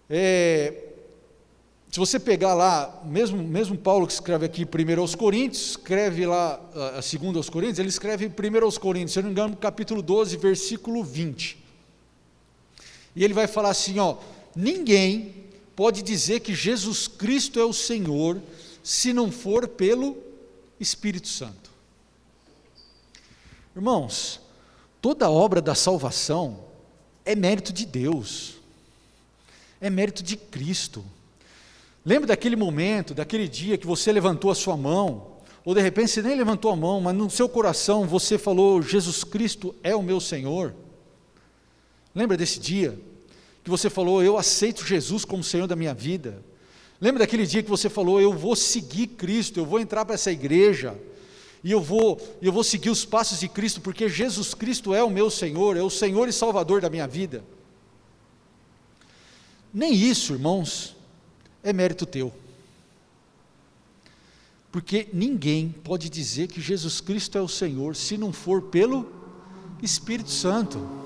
Se você pegar lá, mesmo Paulo que escreve aqui 1 aos Coríntios, escreve lá, 2 aos Coríntios, ele escreve 1 aos Coríntios, se eu não me engano, capítulo 12, versículo 20. E ele vai falar assim, ninguém pode dizer que Jesus Cristo é o Senhor, se não for pelo Espírito Santo. Irmãos, toda obra da salvação é mérito de Deus, é mérito de Cristo. Lembra daquele momento, daquele dia que você levantou a sua mão, ou de repente você nem levantou a mão, mas no seu coração você falou, Jesus Cristo é o meu Senhor? Lembra desse dia que você falou, eu aceito Jesus como Senhor da minha vida? Lembra daquele dia que você falou, eu vou seguir Cristo, eu vou entrar para essa igreja, e eu vou seguir os passos de Cristo, porque Jesus Cristo é o meu Senhor, é o Senhor e Salvador da minha vida? Nem isso, irmãos, é mérito teu, porque ninguém pode dizer que Jesus Cristo é o Senhor, se não for pelo Espírito Santo.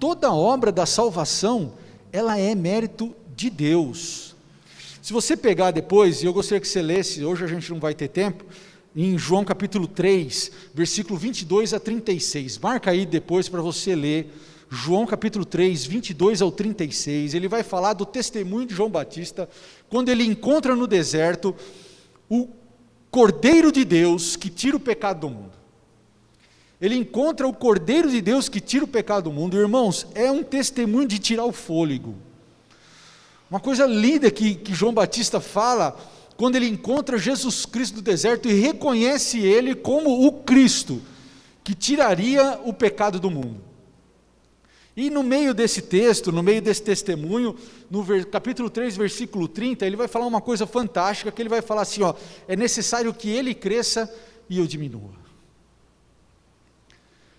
Toda obra da salvação, ela é mérito de Deus. Se você pegar depois, e eu gostaria que você lesse, hoje a gente não vai ter tempo, em João capítulo 3, versículo 22 a 36, marca aí depois para você ler, João capítulo 3, 22 ao 36, ele vai falar do testemunho de João Batista, quando ele encontra no deserto o Cordeiro de Deus que tira o pecado do mundo. Ele encontra o Cordeiro de Deus que tira o pecado do mundo. Irmãos, é um testemunho de tirar o fôlego. Uma coisa linda que João Batista fala, quando ele encontra Jesus Cristo no deserto e reconhece ele como o Cristo, que tiraria o pecado do mundo. E no meio desse texto, no meio desse testemunho, no capítulo 3, versículo 30, ele vai falar uma coisa fantástica, que ele vai falar assim, é necessário que ele cresça e eu diminua.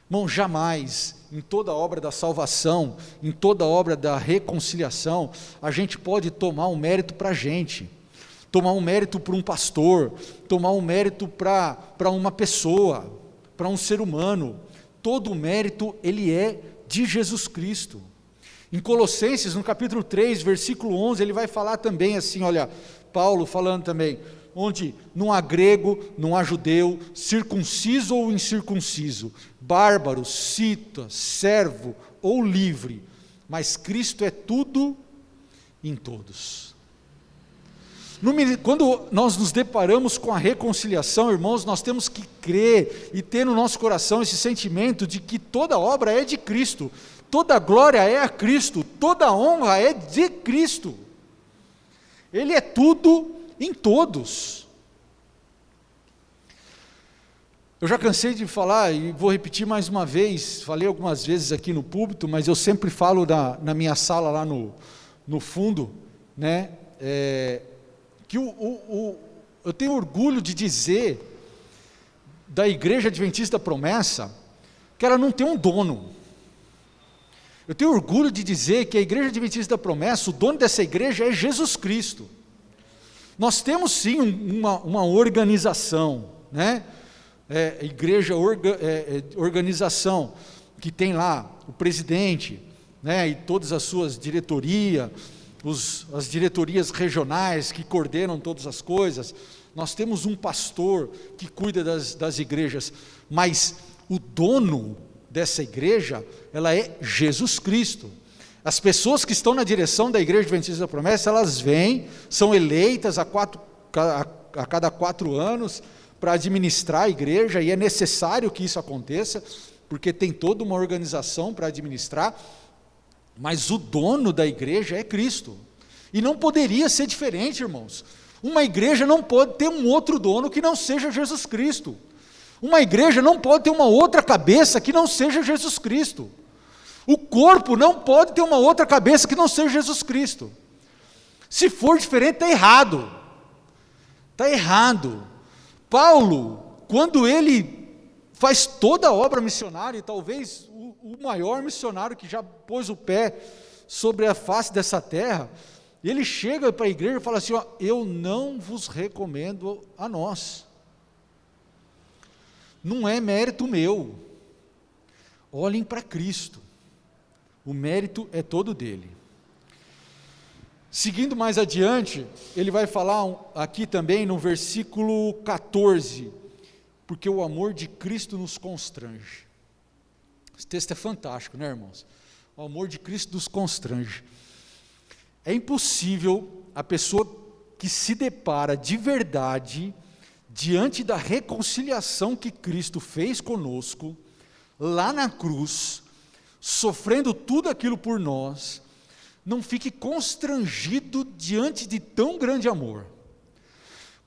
Irmão, jamais, em toda a obra da salvação, em toda a obra da reconciliação, a gente pode tomar um mérito para a gente, tomar um mérito para um pastor, tomar um mérito para uma pessoa, para um ser humano. Todo o mérito, ele é de Jesus Cristo. Em Colossenses, no capítulo 3, versículo 11, ele vai falar também assim, olha, Paulo falando também, onde não há grego, não há judeu, circunciso ou incircunciso, bárbaro, cita, servo ou livre, mas Cristo é tudo em todos. Quando nós nos deparamos com a reconciliação, irmãos, nós temos que crer e ter no nosso coração esse sentimento de que toda obra é de Cristo, toda glória é a Cristo, toda honra é de Cristo. Ele é tudo em todos. Eu já cansei de falar e vou repetir mais uma vez, falei algumas vezes aqui no púlpito, mas eu sempre falo na minha sala lá no fundo, né, que eu tenho orgulho de dizer da Igreja Adventista da Promessa, que ela não tem um dono. Eu tenho orgulho de dizer que a Igreja Adventista da Promessa, o dono dessa igreja é Jesus Cristo. Nós temos sim uma organização, né? Organização, que tem lá o presidente, né? E todas as suas diretorias, as diretorias regionais que coordenam todas as coisas. Nós temos um pastor que cuida das igrejas, mas o dono dessa igreja, ela é Jesus Cristo. As pessoas que estão na direção da Igreja Adventista da Promessa, elas vêm, são eleitas a cada 4 anos para administrar a igreja, e é necessário que isso aconteça, porque tem toda uma organização para administrar, mas o dono da igreja é Cristo, e não poderia ser diferente, irmãos. Uma igreja não pode ter um outro dono que não seja Jesus Cristo. Uma igreja não pode ter uma outra cabeça que não seja Jesus Cristo. O corpo não pode ter uma outra cabeça que não seja Jesus Cristo. Se for diferente, está errado. Está errado. Paulo, quando ele faz toda a obra missionária, e talvez o maior missionário que já pôs o pé sobre a face dessa terra, E ele chega para a igreja e fala assim, ó, eu não vos recomendo a nós. Não é mérito meu. Olhem para Cristo. O mérito é todo dele. Seguindo mais adiante, ele vai falar aqui também no versículo 14, porque o amor de Cristo nos constrange. Esse texto é fantástico, né, irmãos? O amor de Cristo nos constrange. É impossível a pessoa que se depara de verdade diante da reconciliação que Cristo fez conosco, lá na cruz, sofrendo tudo aquilo por nós, não fique constrangido diante de tão grande amor.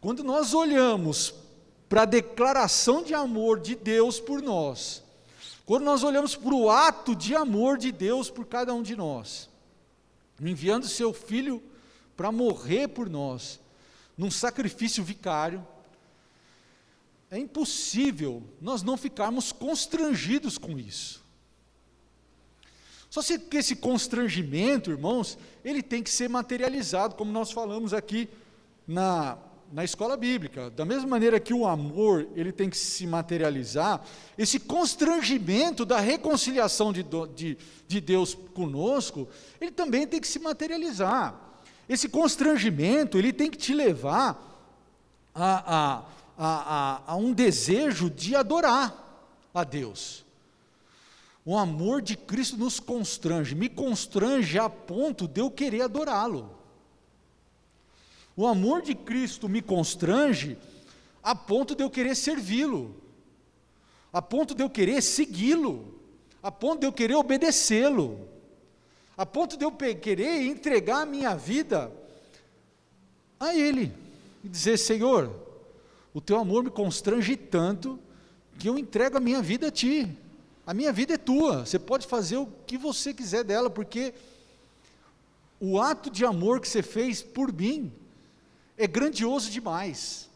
Quando nós olhamos para a declaração de amor de Deus por nós, quando nós olhamos para o ato de amor de Deus por cada um de nós, enviando seu Filho para morrer por nós, num sacrifício vicário, é impossível nós não ficarmos constrangidos com isso. Só que esse constrangimento, irmãos, ele tem que ser materializado, como nós falamos aqui na escola bíblica. Da mesma maneira que o amor, ele tem que se materializar, esse constrangimento da reconciliação de Deus conosco, ele também tem que se materializar. Esse constrangimento, ele tem que te levar a um desejo de adorar a Deus. O amor de Cristo nos constrange, me constrange a ponto de eu querer adorá-lo. O amor de Cristo me constrange a ponto de eu querer servi-lo, a ponto de eu querer segui-lo, a ponto de eu querer obedecê-lo, a ponto de eu querer entregar a minha vida a Ele, e dizer, Senhor, o Teu amor me constrange tanto, que eu entrego a minha vida a Ti. A minha vida é tua, você pode fazer o que você quiser dela, porque o ato de amor que você fez por mim é grandioso demais.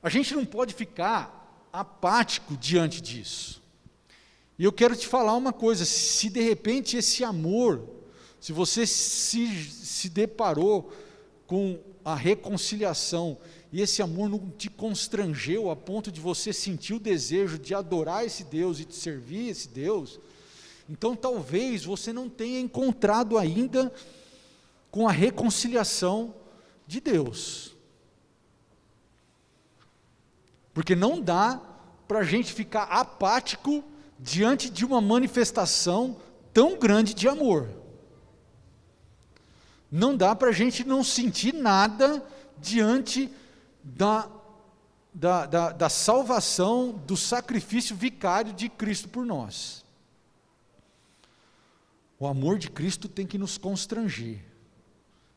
A gente não pode ficar apático diante disso. E eu quero te falar uma coisa, se de repente esse amor, se você se deparou com a reconciliação, e esse amor não te constrangeu a ponto de você sentir o desejo de adorar esse Deus e de servir esse Deus, então talvez você não tenha encontrado ainda com a reconciliação de Deus. Porque não dá para a gente ficar apático diante de uma manifestação tão grande de amor. Não dá para a gente não sentir nada diante da salvação, do sacrifício vicário de Cristo por nós. O amor de Cristo tem que nos constranger,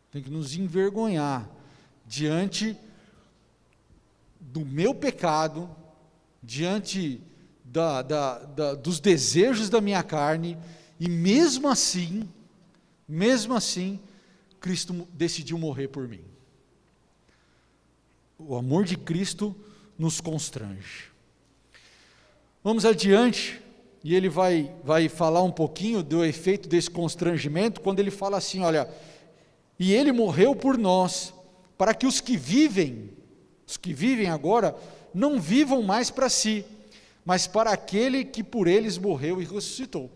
tem que nos envergonhar diante do meu pecado, diante dos desejos da minha carne, e mesmo assim, Cristo decidiu morrer por mim. O amor de Cristo nos constrange. Vamos adiante, e ele vai falar um pouquinho do efeito desse constrangimento, quando ele fala assim, olha, e ele morreu por nós, para que os que vivem agora, não vivam mais para si, mas para aquele que por eles morreu e ressuscitou.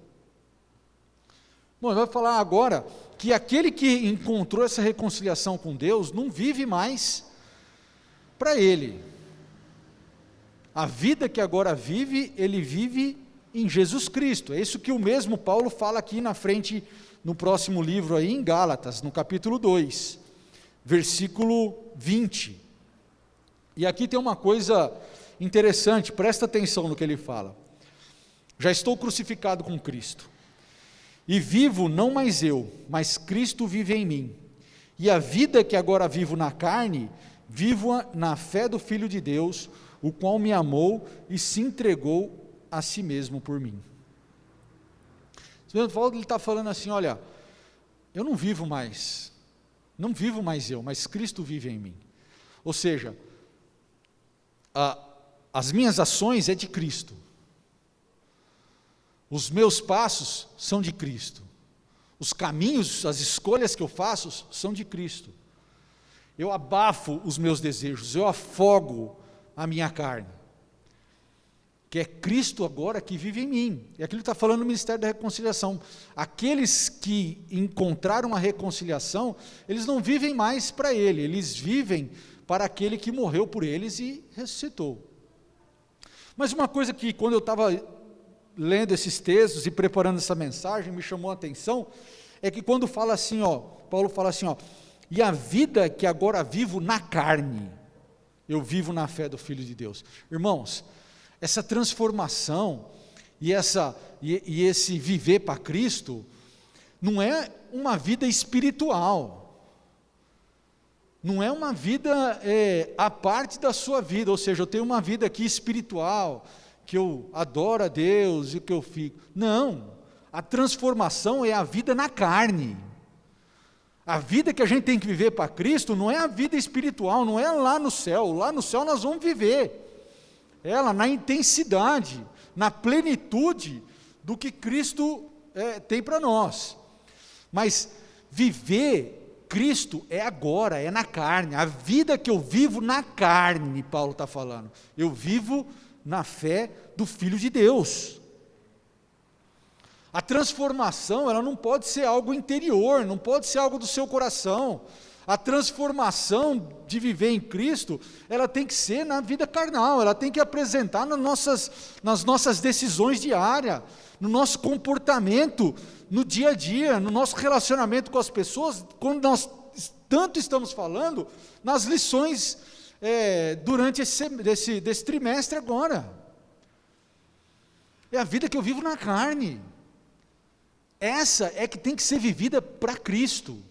Bom, ele vai falar agora que aquele que encontrou essa reconciliação com Deus, não vive mais para ele. A vida que agora vive, ele vive em Jesus Cristo. É isso que o mesmo Paulo fala aqui na frente, no próximo livro aí, em Gálatas, no capítulo 2, versículo 20. E aqui tem uma coisa interessante, presta atenção no que ele fala. Já estou crucificado com Cristo, e vivo não mais eu, mas Cristo vive em mim. E a vida que agora vivo na carne, vivo-a na fé do Filho de Deus, o qual me amou e se entregou a si mesmo por mim. Ele está falando assim, olha, eu não vivo mais eu, mas Cristo vive em mim. Ou seja, as minhas ações é de Cristo, os meus passos são de Cristo, Os caminhos, as escolhas que eu faço são de Cristo. Eu abafo os meus desejos, eu afogo a minha carne. Que é Cristo agora que vive em mim. É aquilo que está falando no Ministério da Reconciliação. Aqueles que encontraram a reconciliação, eles não vivem mais para Ele, eles vivem para aquele que morreu por eles e ressuscitou. Mas uma coisa que, quando eu estava lendo esses textos e preparando essa mensagem, me chamou a atenção, é que quando fala assim, Paulo fala assim, e a vida que agora vivo na carne, eu vivo na fé do Filho de Deus. Irmãos, essa transformação e esse viver para Cristo, não é uma vida espiritual, não é uma vida à parte da sua vida, ou seja, eu tenho uma vida aqui espiritual, que eu adoro a Deus e que eu fico. Não, a transformação é a vida na carne. A vida que a gente tem que viver para Cristo não é a vida espiritual, não é lá no céu nós vamos viver ela na intensidade, na plenitude do que Cristo tem para nós. Mas viver Cristo é agora, é na carne. A vida que eu vivo na carne, Paulo está falando, eu vivo na fé do Filho de Deus. A transformação, ela não pode ser algo interior, não pode ser algo do seu coração. A transformação de viver em Cristo, ela tem que ser na vida carnal, ela tem que apresentar nas nossas decisões diárias, no nosso comportamento, no dia a dia, no nosso relacionamento com as pessoas, quando nós tanto estamos falando, nas lições durante desse trimestre agora. É a vida que eu vivo na carne. Essa é que tem que ser vivida para Cristo.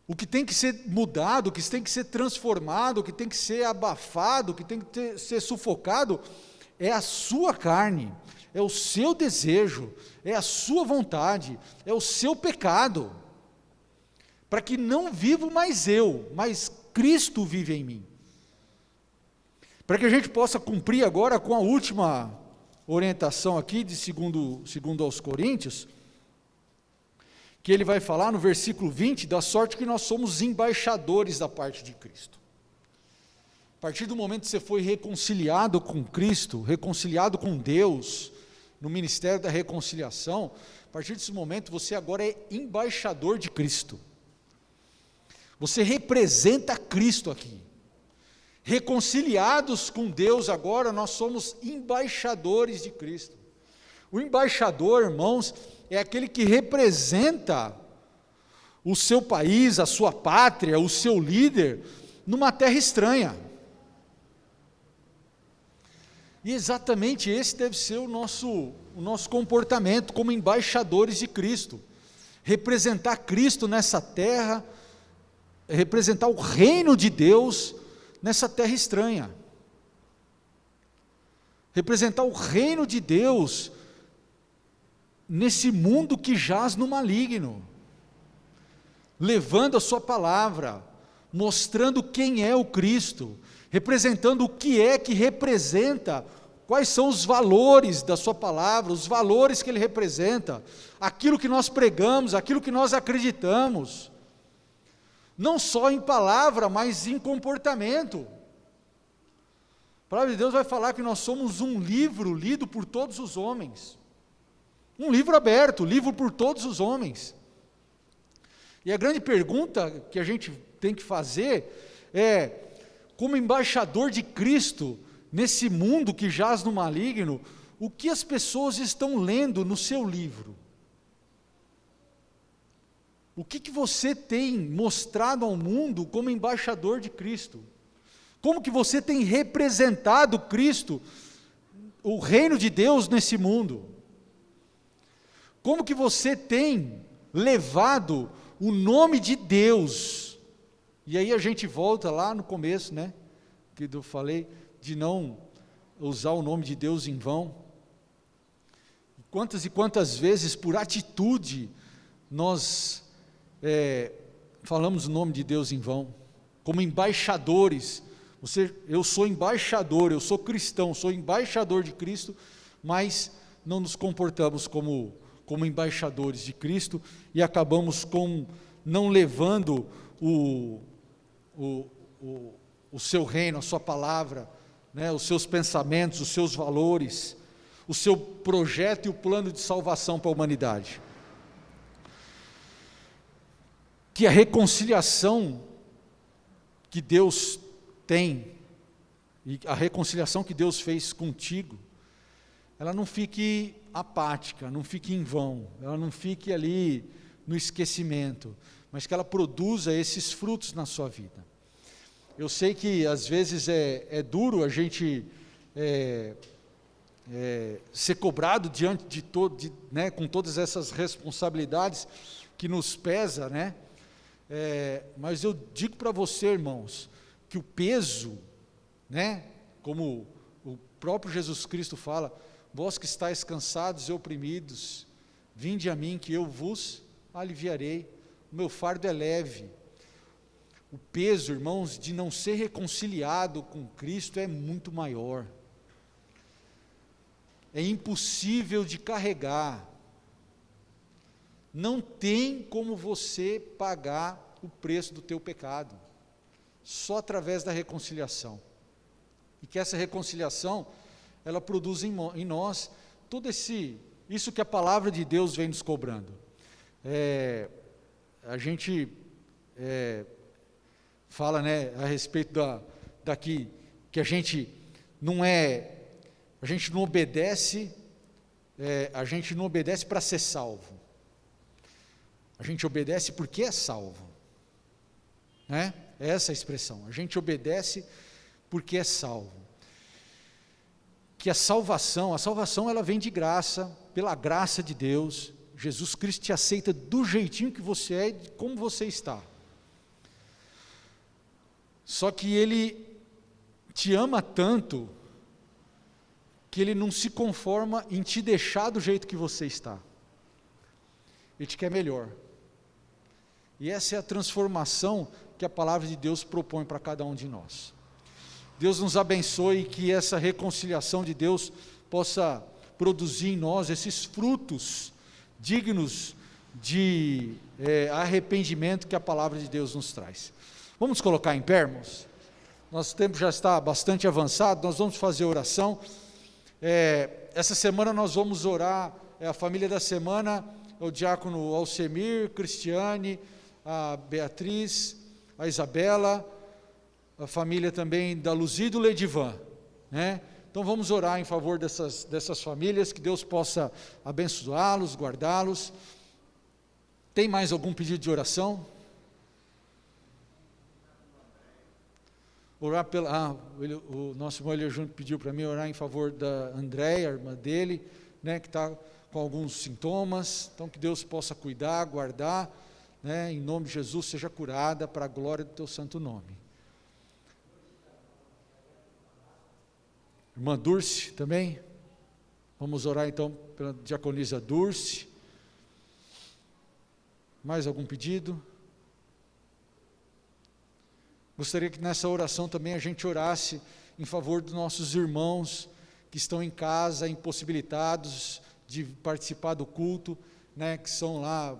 O que tem que ser mudado, o que tem que ser transformado, o que tem que ser abafado, o que tem que ser sufocado, é a sua carne, é o seu desejo, é a sua vontade, é o seu pecado, para que não vivo mais eu, mas Cristo vive em mim. Para que a gente possa cumprir agora com a última orientação aqui, de segundo aos Coríntios, que ele vai falar no versículo 20, da sorte que nós somos embaixadores da parte de Cristo. A partir do momento que você foi reconciliado com Cristo, reconciliado com Deus, no ministério da reconciliação, a partir desse momento você agora é embaixador de Cristo. Você representa Cristo aqui. Reconciliados com Deus agora, nós somos embaixadores de Cristo. O embaixador, irmãos, é aquele que representa o seu país, a sua pátria, o seu líder, numa terra estranha. E exatamente esse deve ser o nosso comportamento como embaixadores de Cristo. Representar Cristo nessa terra, representar o reino de Deus nessa terra estranha. Representar o reino de Deus nesse mundo que jaz no maligno, levando a sua palavra, mostrando quem é o Cristo, representando o que é que representa, quais são os valores da sua palavra, os valores que ele representa, aquilo que nós pregamos, aquilo que nós acreditamos, não só em palavra, mas em comportamento. A palavra de Deus vai falar que nós somos um livro lido por todos os homens, um livro aberto, livro por todos os homens. E a grande pergunta que a gente tem que fazer é, como embaixador de Cristo, nesse mundo que jaz no maligno, o que as pessoas estão lendo no seu livro? O que você tem mostrado ao mundo como embaixador de Cristo? Como que você tem representado Cristo, o reino de Deus nesse mundo? Como que você tem levado o nome de Deus? E aí a gente volta lá no começo, né? Que eu falei de não usar o nome de Deus em vão. Quantas e quantas vezes, por atitude, nós falamos o nome de Deus em vão, como embaixadores. Eu sou embaixador, eu sou cristão, sou embaixador de Cristo, mas não nos comportamos como como embaixadores de Cristo e acabamos não levando o seu reino, a sua palavra, né, os seus pensamentos, os seus valores, o seu projeto e o plano de salvação para a humanidade. Que a reconciliação que Deus tem, e a reconciliação que Deus fez contigo, ela não fique apática, não fique em vão, ela não fique ali no esquecimento, mas que ela produza esses frutos na sua vida. Eu sei que às vezes é duro a gente ser cobrado diante de né, com todas essas responsabilidades que nos pesa, né? Mas eu digo para você, irmãos, que o peso, né, como o próprio Jesus Cristo fala, vós que estáis cansados e oprimidos, vinde a mim que eu vos aliviarei, o meu fardo é leve. O peso, irmãos, de não ser reconciliado com Cristo é muito maior, é impossível de carregar. Não tem como você pagar o preço do teu pecado, só através da reconciliação. E que essa reconciliação, ela produz em nós todo isso que a palavra de Deus vem nos cobrando. A gente fala, né, a respeito daqui, que a gente não obedece, para ser salvo. A gente obedece porque é salvo, né? É essa a expressão, a gente obedece porque é salvo. Que a salvação ela vem de graça, pela graça de Deus. Jesus Cristo te aceita do jeitinho que você é, como você está. Só que Ele te ama tanto, que Ele não se conforma em te deixar do jeito que você está. Ele te quer melhor. E essa é a transformação que a palavra de Deus propõe para cada um de nós. Deus nos abençoe e que essa reconciliação de Deus possa produzir em nós esses frutos dignos de arrependimento que a palavra de Deus nos traz. Vamos colocar em pé, irmãos? Nosso tempo já está bastante avançado, nós vamos fazer oração. Essa semana nós vamos orar, a família da semana, o diácono Alcemir, Cristiane, a Beatriz, a Isabela, a família também da Luzia e do Ledivan, né? Então vamos orar em favor dessas famílias, que Deus possa abençoá-los, guardá-los. Tem mais algum pedido de oração? Orar o nosso irmão Elias Júnior pediu para mim orar em favor da Andréia, a irmã dele, né, que está com alguns sintomas. Então que Deus possa cuidar, guardar, né, em nome de Jesus, seja curada para a glória do teu santo nome. Irmã Dulce também, vamos orar então pela diaconisa Dulce. Mais algum pedido? Gostaria que nessa oração também a gente orasse em favor dos nossos irmãos que estão em casa, impossibilitados de participar do culto, né, que são lá,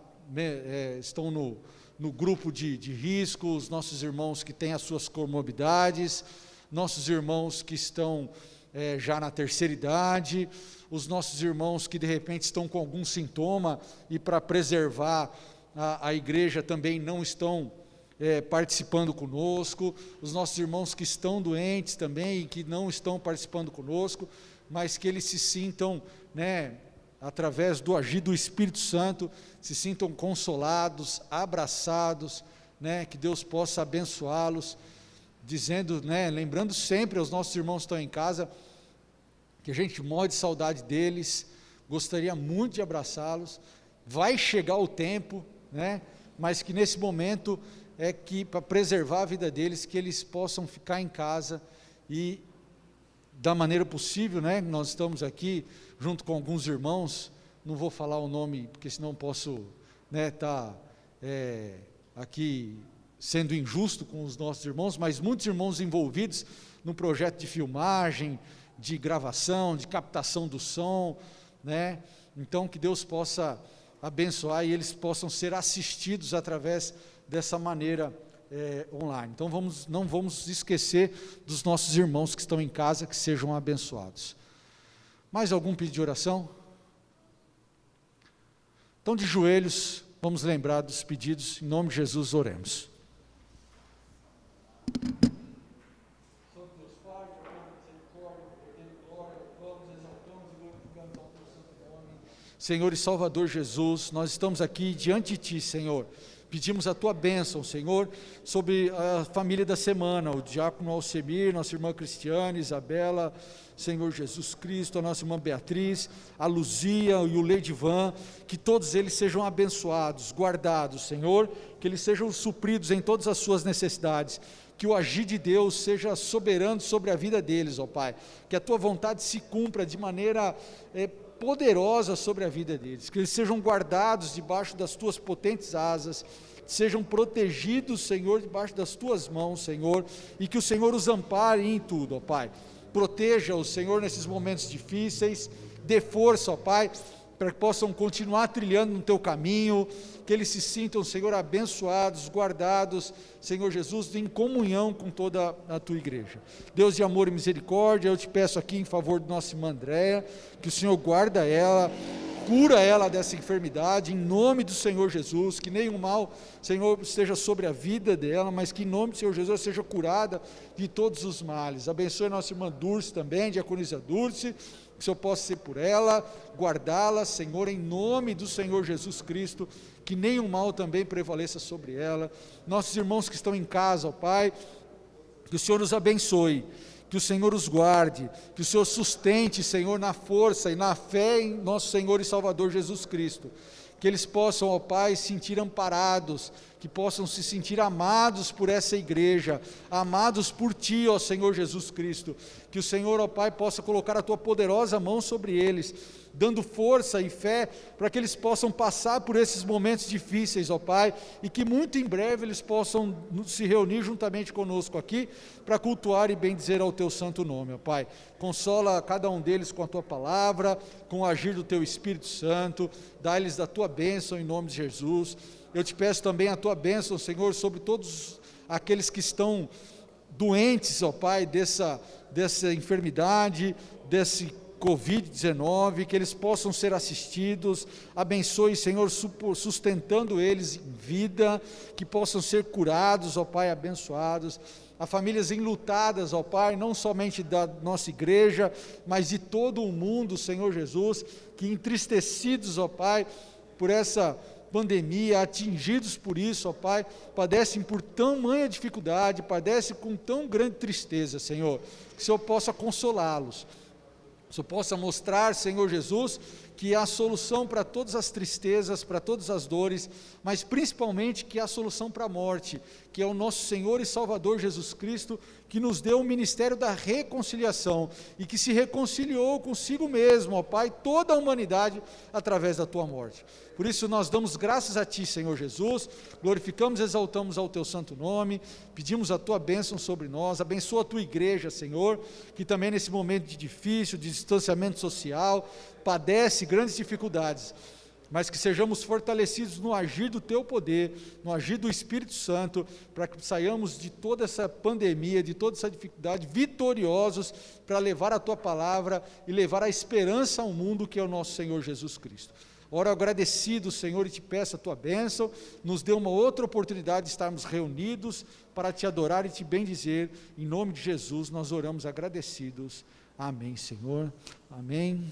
estão no grupo de risco, os nossos irmãos que têm as suas comorbidades, nossos irmãos que estão já na terceira idade, os nossos irmãos que de repente estão com algum sintoma e para preservar a igreja também não estão participando conosco, os nossos irmãos que estão doentes também e que não estão participando conosco, mas que eles se sintam, né, através do agir do Espírito Santo, se sintam consolados, abraçados, né, que Deus possa abençoá-los, dizendo, né, lembrando sempre aos nossos irmãos que estão em casa, que a gente morre de saudade deles, gostaria muito de abraçá-los, vai chegar o tempo, né, mas que nesse momento que para preservar a vida deles, que eles possam ficar em casa e da maneira possível, né, nós estamos aqui junto com alguns irmãos, não vou falar o nome, porque senão posso, né, aqui sendo injusto com os nossos irmãos, mas muitos irmãos envolvidos no projeto de filmagem, de gravação, de captação do som, né, Então, que Deus possa abençoar e eles possam ser assistidos através dessa maneira online. Então, não vamos esquecer dos nossos irmãos que estão em casa, que sejam abençoados. Mais algum pedido de oração? Então, de joelhos, vamos lembrar dos pedidos. Em nome de Jesus, oremos. Senhor e Salvador Jesus, nós estamos aqui diante de Ti, Senhor. Pedimos a Tua bênção, Senhor, sobre a família da semana, o diácono Alcemir, nossa irmã Cristiane, Isabela, Senhor Jesus Cristo, a nossa irmã Beatriz, a Luzia e o Leidivan, que todos eles sejam abençoados, guardados, Senhor, que eles sejam supridos em todas as suas necessidades, que o agir de Deus seja soberano sobre a vida deles, ó Pai, que a Tua vontade se cumpra de maneira poderosa sobre a vida deles, que eles sejam guardados debaixo das Tuas potentes asas, sejam protegidos, Senhor, debaixo das Tuas mãos, Senhor, e que o Senhor os ampare em tudo, ó Pai. Proteja-os, Senhor, nesses momentos difíceis, dê força, ó Pai, para que possam continuar trilhando no Teu caminho, que eles se sintam, Senhor, abençoados, guardados, Senhor Jesus, em comunhão com toda a Tua igreja. Deus de amor e misericórdia, eu te peço aqui em favor de nossa irmã Andréia, que o Senhor guarda ela, cura ela dessa enfermidade, em nome do Senhor Jesus, que nenhum mal, Senhor, esteja sobre a vida dela, mas que em nome do Senhor Jesus seja curada de todos os males. Abençoe nossa irmã Dulce também, diaconisa Dulce, que o Senhor possa ser por ela, guardá-la, Senhor, em nome do Senhor Jesus Cristo, que nenhum mal também prevaleça sobre ela. Nossos irmãos que estão em casa, ó Pai, que o Senhor os abençoe, que o Senhor os guarde, que o Senhor sustente, Senhor, na força e na fé em nosso Senhor e Salvador Jesus Cristo, que eles possam, ó Pai, se sentir amparados, que possam se sentir amados por essa igreja, amados por Ti, ó Senhor Jesus Cristo, que o Senhor, ó Pai, possa colocar a Tua poderosa mão sobre eles, dando força e fé, para que eles possam passar por esses momentos difíceis, ó Pai, e que muito em breve eles possam se reunir juntamente conosco aqui, para cultuar e bendizer ao Teu santo nome, ó Pai. Consola cada um deles com a Tua palavra, com o agir do Teu Espírito Santo, dá-lhes da Tua bênção em nome de Jesus. Eu te peço também a Tua bênção, Senhor, sobre todos aqueles que estão doentes, ó Pai, dessa enfermidade, desse Covid-19, que eles possam ser assistidos. Abençoe, Senhor, sustentando eles em vida, que possam ser curados, ó Pai, abençoados. A famílias enlutadas, ó Pai, não somente da nossa igreja, mas de todo o mundo, Senhor Jesus, que entristecidos, ó Pai, por essa pandemia, atingidos por isso, ó Pai, padecem por tamanha dificuldade, padecem com tão grande tristeza, Senhor, que o Senhor possa consolá-los, que o Senhor possa mostrar, Senhor Jesus, que há solução para todas as tristezas, para todas as dores, mas principalmente que há solução para a morte, que é o nosso Senhor e Salvador Jesus Cristo, que nos deu o ministério da reconciliação, e que se reconciliou consigo mesmo, ó Pai, toda a humanidade, através da Tua morte. Por isso nós damos graças a Ti, Senhor Jesus, glorificamos e exaltamos ao Teu santo nome, pedimos a Tua bênção sobre nós, abençoa a Tua igreja, Senhor, que também nesse momento de difícil, de distanciamento social, padece grandes dificuldades, mas que sejamos fortalecidos no agir do Teu poder, no agir do Espírito Santo, para que saiamos de toda essa pandemia, de toda essa dificuldade, vitoriosos, para levar a Tua palavra e levar a esperança ao mundo, que é o nosso Senhor Jesus Cristo. Ora, agradecido, Senhor, e te peço a Tua bênção, nos dê uma outra oportunidade de estarmos reunidos para Te adorar e Te bendizer. Em nome de Jesus, nós oramos agradecidos. Amém, Senhor. Amém.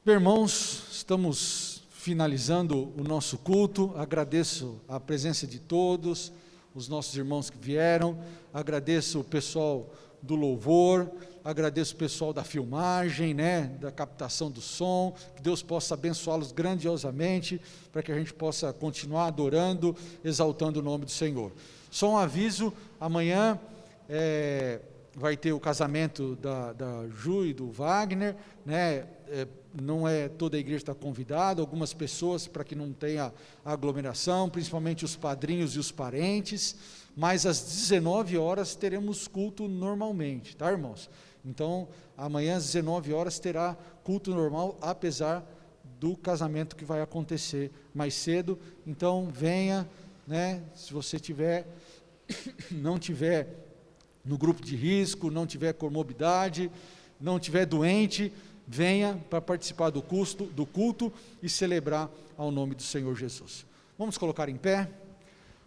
Irmãos, estamos finalizando o nosso culto. Agradeço a presença de todos, os nossos irmãos que vieram, agradeço o pessoal do louvor, agradeço o pessoal da filmagem, da captação do som, que Deus possa abençoá-los grandiosamente, para que a gente possa continuar adorando, exaltando o nome do Senhor. Só um aviso, amanhã vai ter o casamento da Ju e do Wagner, não é toda a igreja está convidada, algumas pessoas, para que não tenha aglomeração, principalmente os padrinhos e os parentes, mas às 19 horas teremos culto normalmente, tá, irmãos? Então, amanhã às 19 horas terá culto normal, apesar do casamento que vai acontecer mais cedo. Então, venha, né? Se você não tiver no grupo de risco, não tiver comorbidade, não tiver doente, venha para participar do culto e celebrar ao nome do Senhor Jesus. Vamos colocar em pé.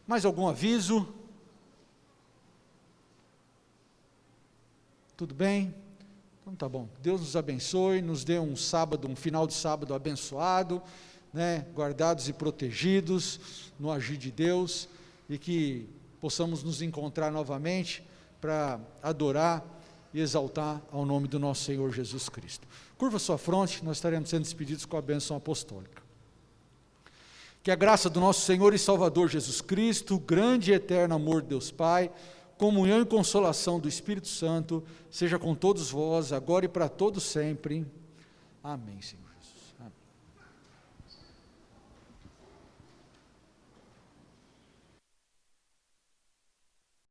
Mais algum aviso? Tudo bem? Então tá bom. Deus nos abençoe, nos dê um final de sábado abençoado, né? Guardados e protegidos no agir de Deus, e que possamos nos encontrar novamente para adorar e exaltar ao nome do nosso Senhor Jesus Cristo. Curva sua fronte, nós estaremos sendo despedidos com a bênção apostólica. Que a graça do nosso Senhor e Salvador Jesus Cristo, o grande e eterno amor de Deus Pai, comunhão e consolação do Espírito Santo, seja com todos vós, agora e para todos sempre. Amém, Senhor.